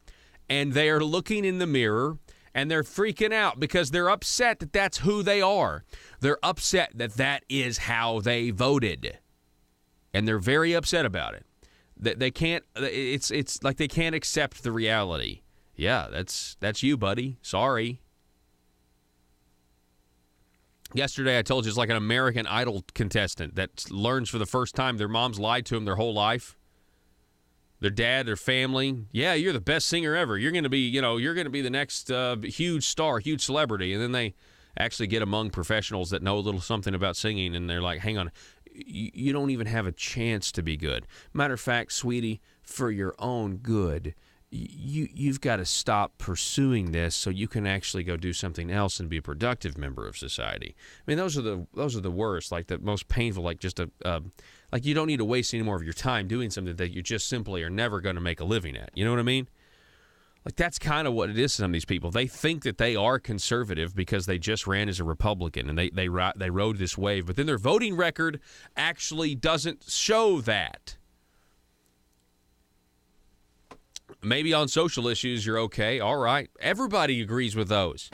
And they are looking in the mirror, and they're freaking out because they're upset that that's who they are. They're upset that that is how they voted, and they're very upset about it. They can't. It's like they can't accept the reality. Yeah, that's you, buddy. Sorry. Yesterday I told you it's like an American Idol contestant that learns for the first time their mom's lied to them their whole life. Their dad, their family. Yeah, you're the best singer ever. You're going to be, you're going to be the next huge star, huge celebrity. And then they actually get among professionals that know a little something about singing, and they're like, hang on, you don't even have a chance to be good. Matter of fact, sweetie, for your own good, you've got to stop pursuing this so you can actually go do something else and be a productive member of society. I mean, those are the worst, like the most painful, like just like you don't need to waste any more of your time doing something that you just simply are never going to make a living at. You know what I mean? Like that's kind of what it is to some of these people. They think that they are conservative because they just ran as a Republican and they rode this wave, but then their voting record actually doesn't show that. Maybe on social issues you're okay. All right. Everybody agrees with those.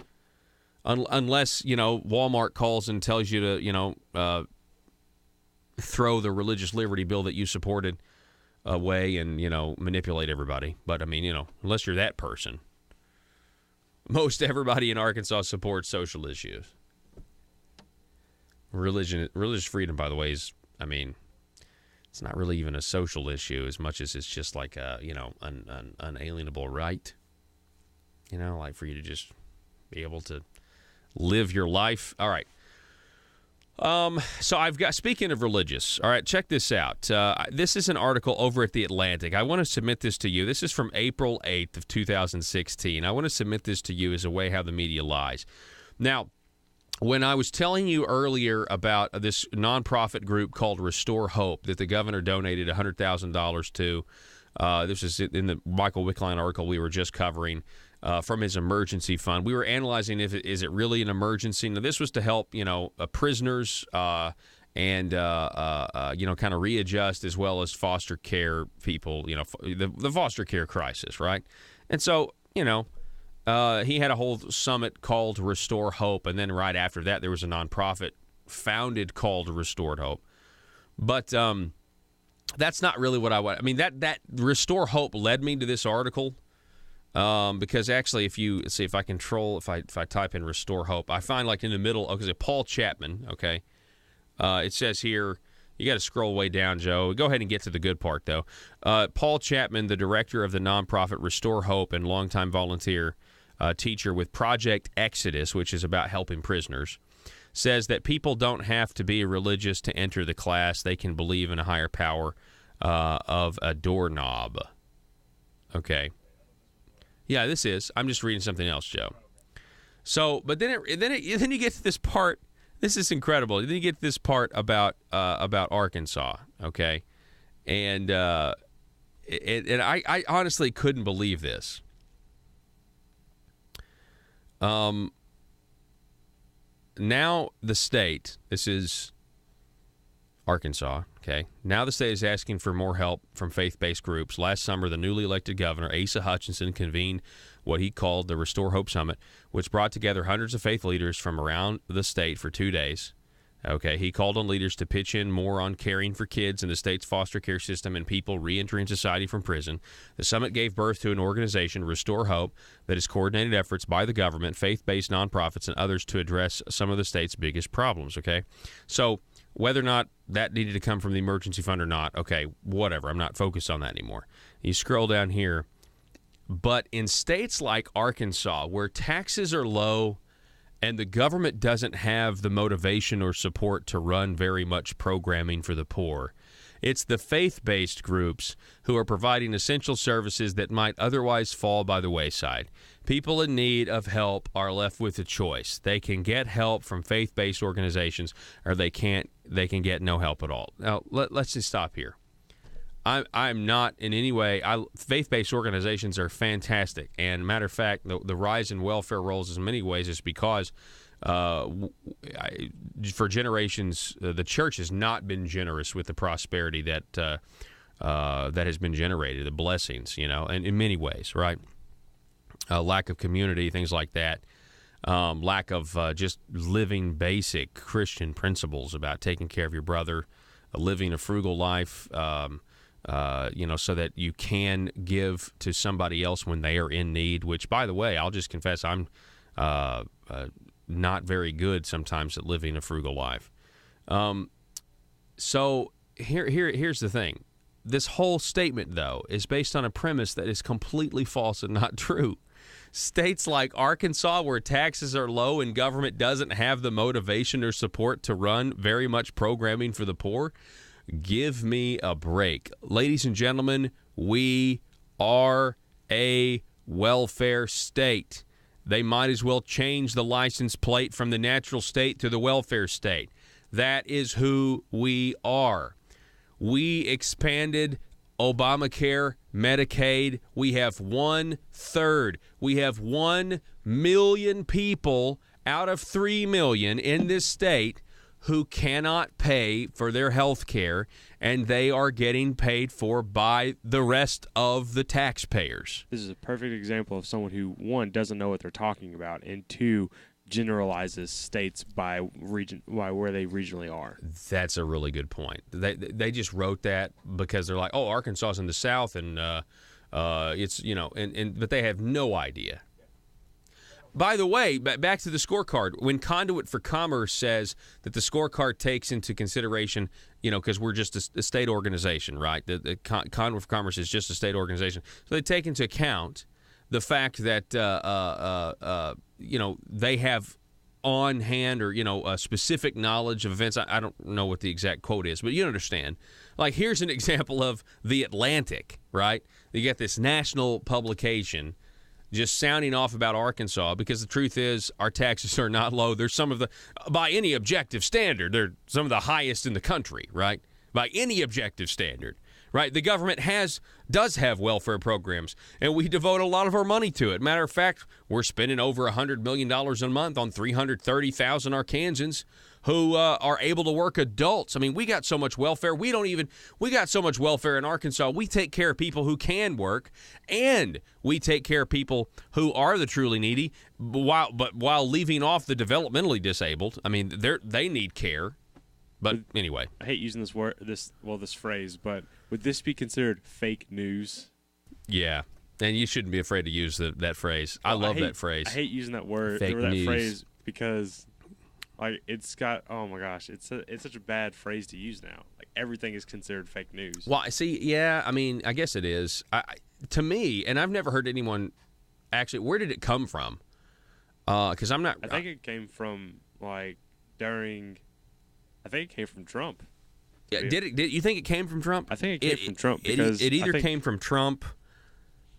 Unless, Walmart calls and tells you to, throw the religious liberty bill that you supported away and, manipulate everybody. But, I mean, unless you're that person. Most everybody in Arkansas supports social issues. Religious freedom, by the way, is, it's not really even a social issue as much as it's just like a, an unalienable right. Like for you to just be able to live your life. All right. So I've got, speaking of religious, all right, check this out. This is an article over at The Atlantic. I want to submit this to you. This is from April 8th of 2016. I want to submit this to you as a way how the media lies. Now, when I was telling you earlier about this nonprofit group called Restore Hope that the governor donated $100,000 to, this is in the Michael Wickline article we were just covering, from his emergency fund. We were analyzing is it really an emergency. Now, this was to help, prisoners and, kind of readjust as well as foster care people, the foster care crisis, right? And so, he had a whole summit called Restore Hope, and then right after that there was a nonprofit founded called Restored Hope. But that's not really what I want. I mean, that Restore Hope led me to this article. Because actually, if I type in Restore Hope, I find like in the middle, because Paul Chapman, okay, it says here, you got to scroll way down, Joe. Go ahead and get to the good part, though. Paul Chapman, the director of the nonprofit Restore Hope and longtime volunteer teacher with Project Exodus, which is about helping prisoners, says that people don't have to be religious to enter the class. They can believe in a higher power of a doorknob. Okay. Yeah, this is. I'm just reading something else, Joe. So, but then you get to this part. This is incredible. Then you get to this part about Arkansas, okay? And I honestly couldn't believe this. Now the state, this is Arkansas, okay? Now the state is asking for more help from faith-based groups. Last summer, the newly elected governor, Asa Hutchinson, convened what he called the Restore Hope Summit, which brought together hundreds of faith leaders from around the state for 2 days. Okay, he called on leaders to pitch in more on caring for kids in the state's foster care system and people reentering society from prison. The summit gave birth to an organization, Restore Hope, that has coordinated efforts by the government, faith-based nonprofits, and others to address some of the state's biggest problems, okay? So whether or not that needed to come from the emergency fund or not, okay, whatever. I'm not focused on that anymore. You scroll down here. But in states like Arkansas, where taxes are low and the government doesn't have the motivation or support to run very much programming for the poor, it's the faith-based groups who are providing essential services that might otherwise fall by the wayside. People in need of help are left with a choice. They can get help from faith-based organizations, or they can get no help at all. Now, let's just stop here. I'm not in any way. Faith-based organizations are fantastic, and matter of fact, the rise in welfare rolls in many ways is because for generations the church has not been generous with the prosperity that has been generated, the blessings, and in many ways, right? Lack of community, things like that. Lack of just living basic Christian principles about taking care of your brother, living a frugal life. So that you can give to somebody else when they are in need, which, by the way, I'll just confess, I'm not very good sometimes at living a frugal life. So here's the thing. This whole statement, though, is based on a premise that is completely false and not true. States like Arkansas, where taxes are low and government doesn't have the motivation or support to run very much programming for the poor, give me a break. Ladies and gentlemen, we are a welfare state. They might as well change the license plate from the natural state to the welfare state. That is who we are. We expanded Obamacare, Medicaid. We have 1/3. We have 1 million people out of 3 million in this state who cannot pay for their health care, and they are getting paid for by the rest of the taxpayers. This is a perfect example of someone who, one, doesn't know what they're talking about, and two, generalizes states by region, by where they regionally are. That's a really good point. They just wrote that because they're like, oh, Arkansas is in the South, and it's, you know, but they have no idea. By the way, back to the scorecard. When Conduit for Commerce says that the scorecard takes into consideration, you know, because we're just a state organization, right? The Conduit for Commerce is just a state organization. So they take into account the fact that, you know, they have on hand or, you know, specific knowledge of events. I don't know what the exact quote is, but you understand. Like, here's an example of The Atlantic, right? You get this national publication just sounding off about Arkansas, because the truth is our taxes are not low. They're some of the, by any objective standard, they're some of the highest in the country, right? By any objective standard, right? The government does have welfare programs, and we devote a lot of our money to it. Matter of fact, we're spending over $100 million a month on 330,000 Arkansans who are able to work adults. I mean, we got so much welfare. We got so much welfare in Arkansas. We take care of people who can work, and we take care of people who are the truly needy, while leaving off the developmentally disabled. I mean, they need care. But anyway, I hate using this phrase, but would this be considered fake news? Yeah, and you shouldn't be afraid to use that phrase. Well, I love that phrase. I hate using that word, fake news. That phrase, because like it's got, oh my gosh, it's such a bad phrase to use now. Like, everything is considered fake news. Well, see, yeah, I mean, I guess it is. To me, and I've never heard anyone actually. Where did it come from? Because I'm not. I think it came from during. I think it came from Trump. Yeah, did you think it came from Trump? I think it came from Trump because it either came from Trump.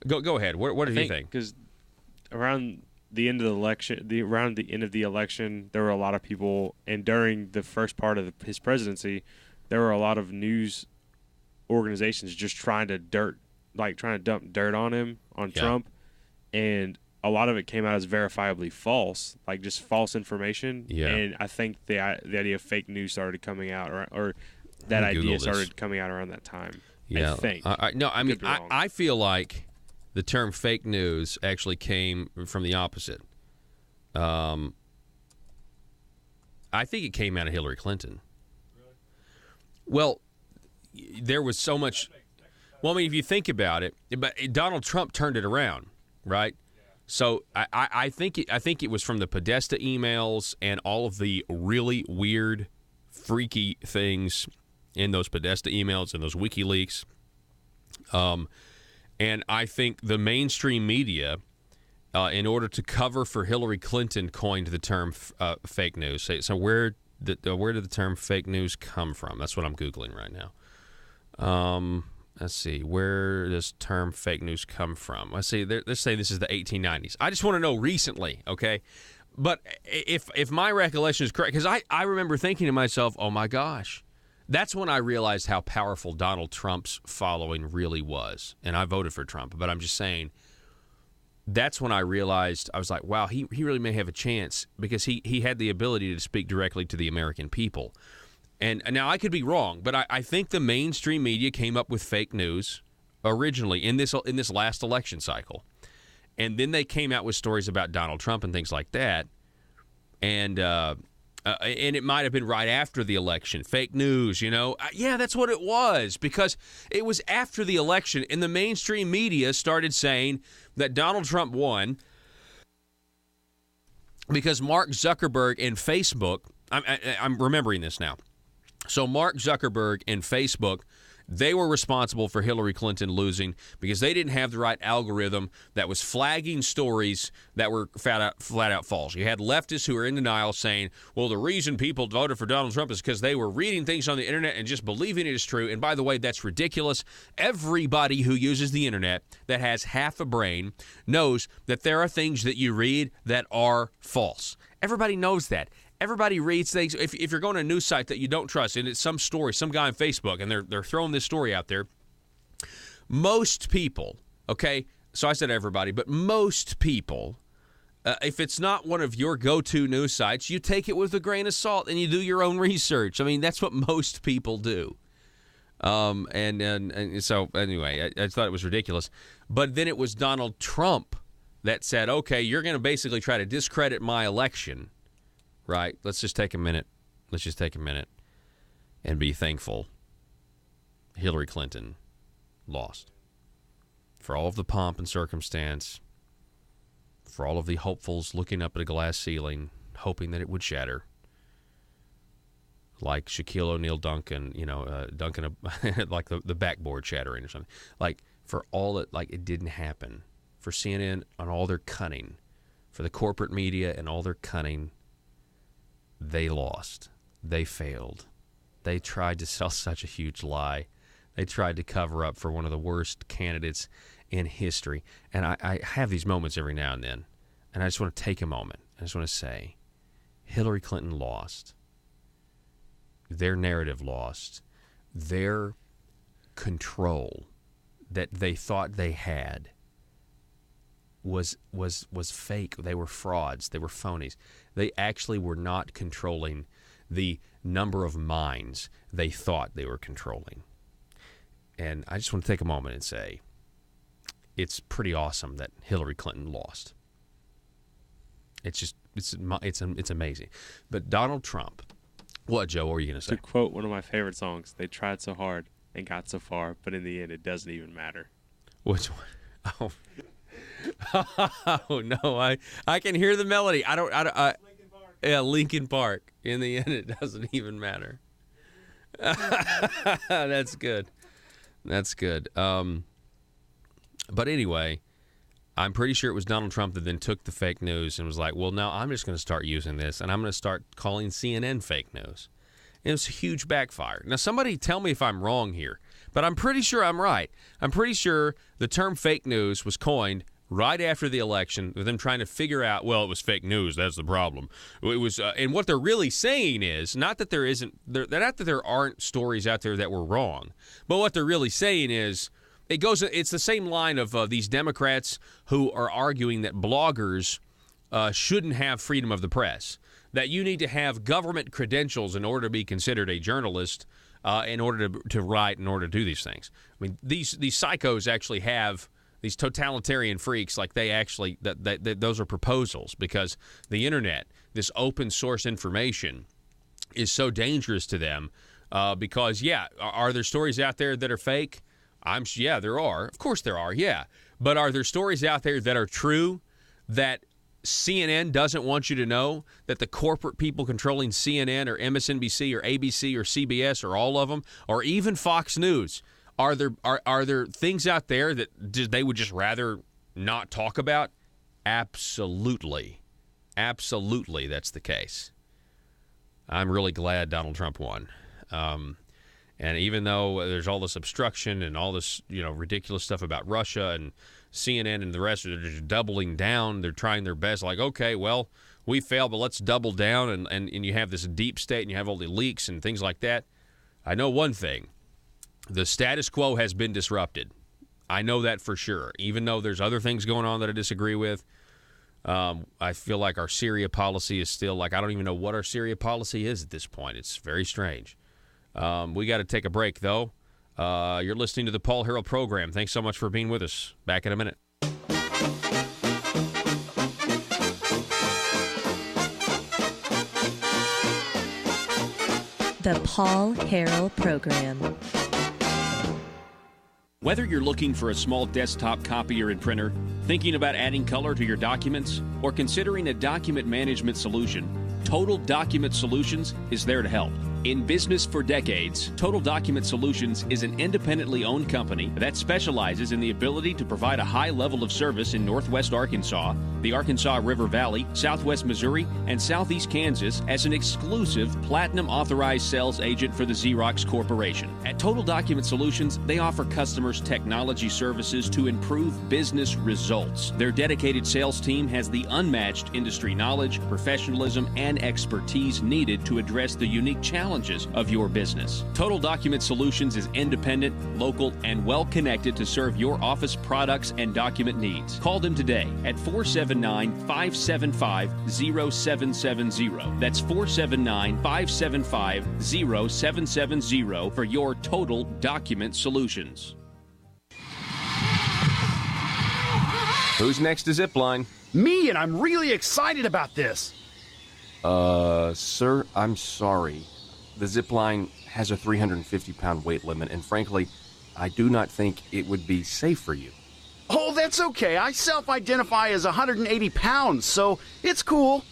Go ahead. What did you think? Because around the end of the election, there were a lot of people, and during the first part of his presidency, there were a lot of news organizations just trying to dump dirt on him, on Trump, and a lot of it came out as verifiably false, like just false information. Yeah. And I think the idea of fake news started coming out, or that idea started coming out around that time. Yeah. I think. I feel like the term fake news actually came from the opposite. I think it came out of Hillary Clinton. Really? Well, there was so much. Well, I mean, if you think about it, but Donald Trump turned it around, right? So I think it was from the Podesta emails and all of the really weird, freaky things in those Podesta emails and those WikiLeaks. And I think the mainstream media, in order to cover for Hillary Clinton, coined the term fake news. So where did the term fake news come from? That's what I'm Googling right now. Let's see. Where does term fake news come from? Let's see. Let's say this is the 1890s. I just want to know recently, okay? But if my recollection is correct, because I remember thinking to myself, oh, my gosh, that's when I realized how powerful Donald Trump's following really was. And I voted for Trump. But I'm just saying, that's when I realized, I was like, wow, he really may have a chance, because he had the ability to speak directly to the American people. And now I could be wrong, but I think the mainstream media came up with fake news originally in this last election cycle. And then they came out with stories about Donald Trump and things like that. And it might have been right after the election. Fake news, you know. Yeah, that's what it was, because it was after the election, and the mainstream media started saying that Donald Trump won. because Mark Zuckerberg and Facebook, I'm remembering this now. So Mark Zuckerberg and Facebook, they were responsible for Hillary Clinton losing because they didn't have the right algorithm that was flagging stories that were flat out false. You had leftists who were in denial saying, well, the reason people voted for Donald Trump is because they were reading things on the internet and just believing it is true. And by the way, that's ridiculous. Everybody who uses the internet that has half a brain knows that there are things that you read that are false. Everybody knows that. Everybody reads things. If you're going to a news site that you don't trust, and it's some story, some guy on Facebook, and they're throwing this story out there, most people, okay, so I said everybody, but most people, if it's not one of your go-to news sites, you take it with a grain of salt and you do your own research. I mean, that's what most people do. And so anyway, I thought it was ridiculous. But then it was Donald Trump that said, okay, you're going to basically try to discredit my election. Right? Let's just take a minute. And be thankful Hillary Clinton lost. For all of the pomp and circumstance, for all of the hopefuls looking up at a glass ceiling, hoping that it would shatter, like Shaquille O'Neal dunking, dunking like the backboard shattering or something. Like, for all that, like, it didn't happen. For CNN and all their cunning, for the corporate media and all their cunning, they lost. They failed. They tried to sell such a huge lie. They tried to cover up for one of the worst candidates in history. And I have these moments every now and then, and I just want to take a moment. I just want to say, Hillary Clinton lost. Their narrative lost. Their control that they thought they had was fake. They were frauds. They were phonies. They actually were not controlling the number of minds they thought they were controlling. And I just want to take a moment and say, it's pretty awesome that Hillary Clinton lost. It's amazing. But Donald Trump, what, Joe? What were you going to say? To quote one of my favorite songs, they tried so hard and got so far, but in the end, it doesn't even matter. Which one? Oh. Oh no! I can hear the melody. Linkin Park. In the end, it doesn't even matter. That's good. But anyway, I'm pretty sure it was Donald Trump that then took the fake news and was like, "Well, now I'm just going to start using this, and I'm going to start calling CNN fake news." And it was a huge backfire. Now, somebody tell me if I'm wrong here, but I'm pretty sure I'm right. I'm pretty sure the term fake news was coined right after the election, with them trying to figure out, well, it was fake news. That's the problem. It was, and what they're really saying is not that there aren't stories out there that were wrong, but what they're really saying is it's the same line of these Democrats who are arguing that bloggers shouldn't have freedom of the press, that you need to have government credentials in order to be considered a journalist, in order to write, in order to do these things. I mean, these psychos actually have. These totalitarian freaks, like they actually, those are proposals, because the internet, this open source information, is so dangerous to them. Because, are there stories out there that are fake? Yeah, there are. Of course there are, yeah. But are there stories out there that are true that CNN doesn't want you to know, that the corporate people controlling CNN or MSNBC or ABC or CBS or all of them, or even Fox News, are there things out there that they would just rather not talk about? Absolutely. Absolutely, that's the case. I'm really glad Donald Trump won. And even though there's all this obstruction and all this, ridiculous stuff about Russia, and CNN and the rest are just doubling down, they're trying their best, like, okay, well, we failed, but let's double down, and you have this deep state, and you have all the leaks and things like that. I know one thing. The status quo has been disrupted. I know that for sure. Even though there's other things going on that I disagree with, I feel like our Syria policy is still, I don't even know what our Syria policy is at this point. It's very strange. We got to take a break, though. You're listening to the Paul Harrell program. Thanks so much for being with us. Back in a minute. The Paul Harrell program. Whether you're looking for a small desktop copier and printer, thinking about adding color to your documents, or considering a document management solution, Total Document Solutions is there to help. In business for decades, Total Document Solutions is an independently owned company that specializes in the ability to provide a high level of service in Northwest Arkansas, the Arkansas River Valley, Southwest Missouri, and Southeast Kansas as an exclusive Platinum Authorized Sales Agent for the Xerox Corporation. At Total Document Solutions, they offer customers technology services to improve business results. Their dedicated sales team has the unmatched industry knowledge, professionalism, and expertise needed to address the unique challenges of your business. Total Document Solutions is independent, local, and well-connected to serve your office products and document needs. Call them today at 479-575-0770. That's 479-575-0770 for your Total Document Solutions. Who's next to Zipline? Me, and I'm really excited about this. Sir, I'm sorry. The zip line has a 350-pound weight limit, and frankly, I do not think it would be safe for you. Oh, that's okay. I self-identify as 180 pounds, so it's cool.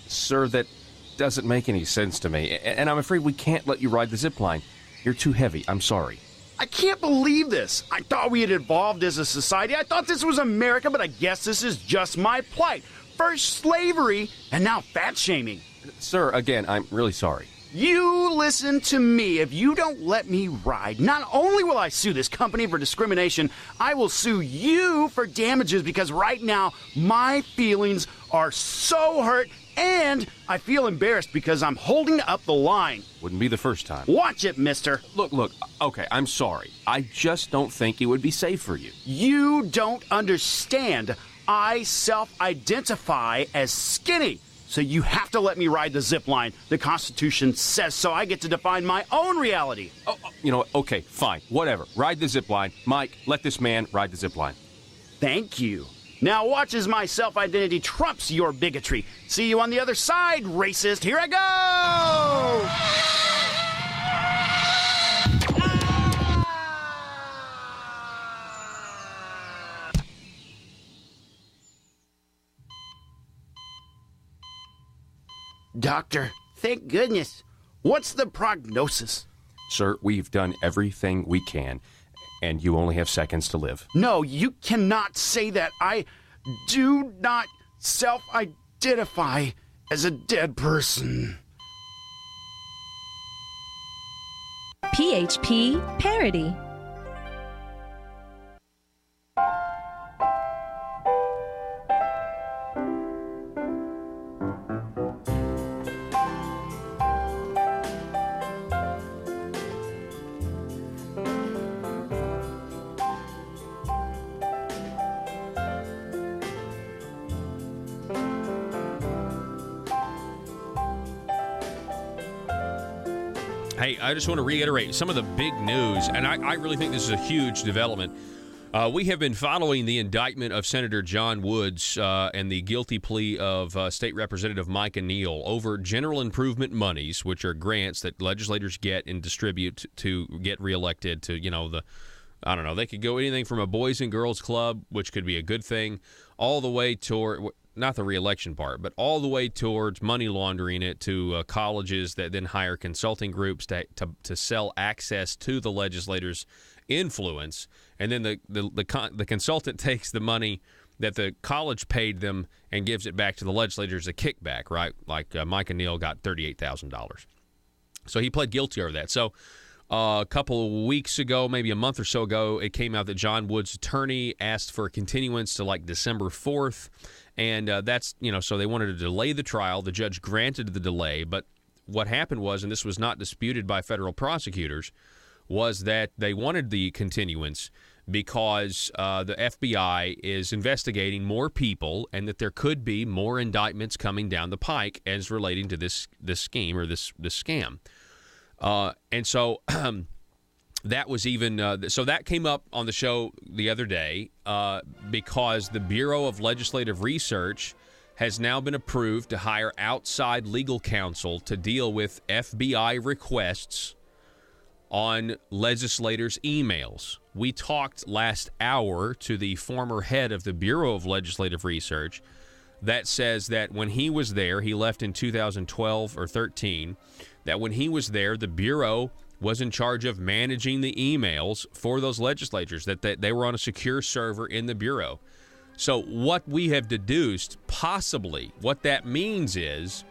Sir, that doesn't make any sense to me, and I'm afraid we can't let you ride the zip line. You're too heavy. I'm sorry. I can't believe this. I thought we had evolved as a society. I thought this was America, but I guess this is just my plight. First slavery, and now fat-shaming. Sir, again, I'm really sorry. You listen to me. If you don't let me ride, not only will I sue this company for discrimination, I will sue you for damages because right now my feelings are so hurt and I feel embarrassed because I'm holding up the line. Wouldn't be the first time. Watch it, mister. Look, okay, I'm sorry. I just don't think it would be safe for you. You don't understand. I self-identify as skinny. So you have to let me ride the zip line. The Constitution says so. I get to define my own reality. Oh, you know what? Okay, fine. Whatever. Ride the zip line. Mike, let this man ride the zip line. Thank you. Now watch as my self-identity trumps your bigotry. See you on the other side, racist. Here I go! Doctor, thank goodness. What's the prognosis? Sir, we've done everything we can, and you only have seconds to live. No, you cannot say that. I do not self-identify as a dead person. PHP Parody. Hey, I just want to reiterate some of the big news, and I really think this is a huge development. We have been following the indictment of Senator John Woods and the guilty plea of State Representative Micah Neal over general improvement monies, which are grants that legislators get and distribute to get reelected to, I don't know, they could go anything from a Boys and Girls Club, which could be a good thing, all the way toward, not the reelection part, but all the way towards money laundering it to colleges that then hire consulting groups to sell access to the legislators' influence. And then the consultant takes the money that the college paid them and gives it back to the legislators as a kickback, right? Like Micah Neal got $38,000. So he pled guilty over that. So a couple of weeks ago, maybe a month or so ago, it came out that John Wood's attorney asked for a continuance to like December 4th. And that's, so they wanted to delay the trial. The judge granted the delay. But what happened was, and this was not disputed by federal prosecutors, was that they wanted the continuance because the FBI is investigating more people and that there could be more indictments coming down the pike as relating to this scheme or this scam. And so that was even so that came up on the show the other day because the Bureau of Legislative Research has now been approved to hire outside legal counsel to deal with FBI requests on legislators' emails. We talked last hour to the former head of the Bureau of Legislative Research that says that when he was there, he left in 2012 or 13, that when he was there, the Bureau was in charge of managing the emails for those legislators, that they were on a secure server in the Bureau. So what we have deduced, possibly, what that means is,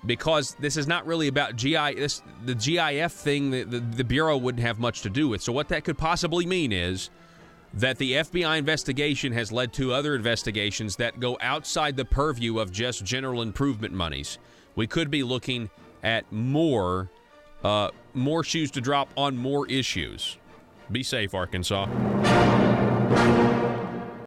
because this is not really about the GIF thing, the Bureau wouldn't have much to do with. So what that could possibly mean is that the FBI investigation has led to other investigations that go outside the purview of just general improvement monies. We could be looking at more shoes to drop on more issues. Be safe, Arkansas.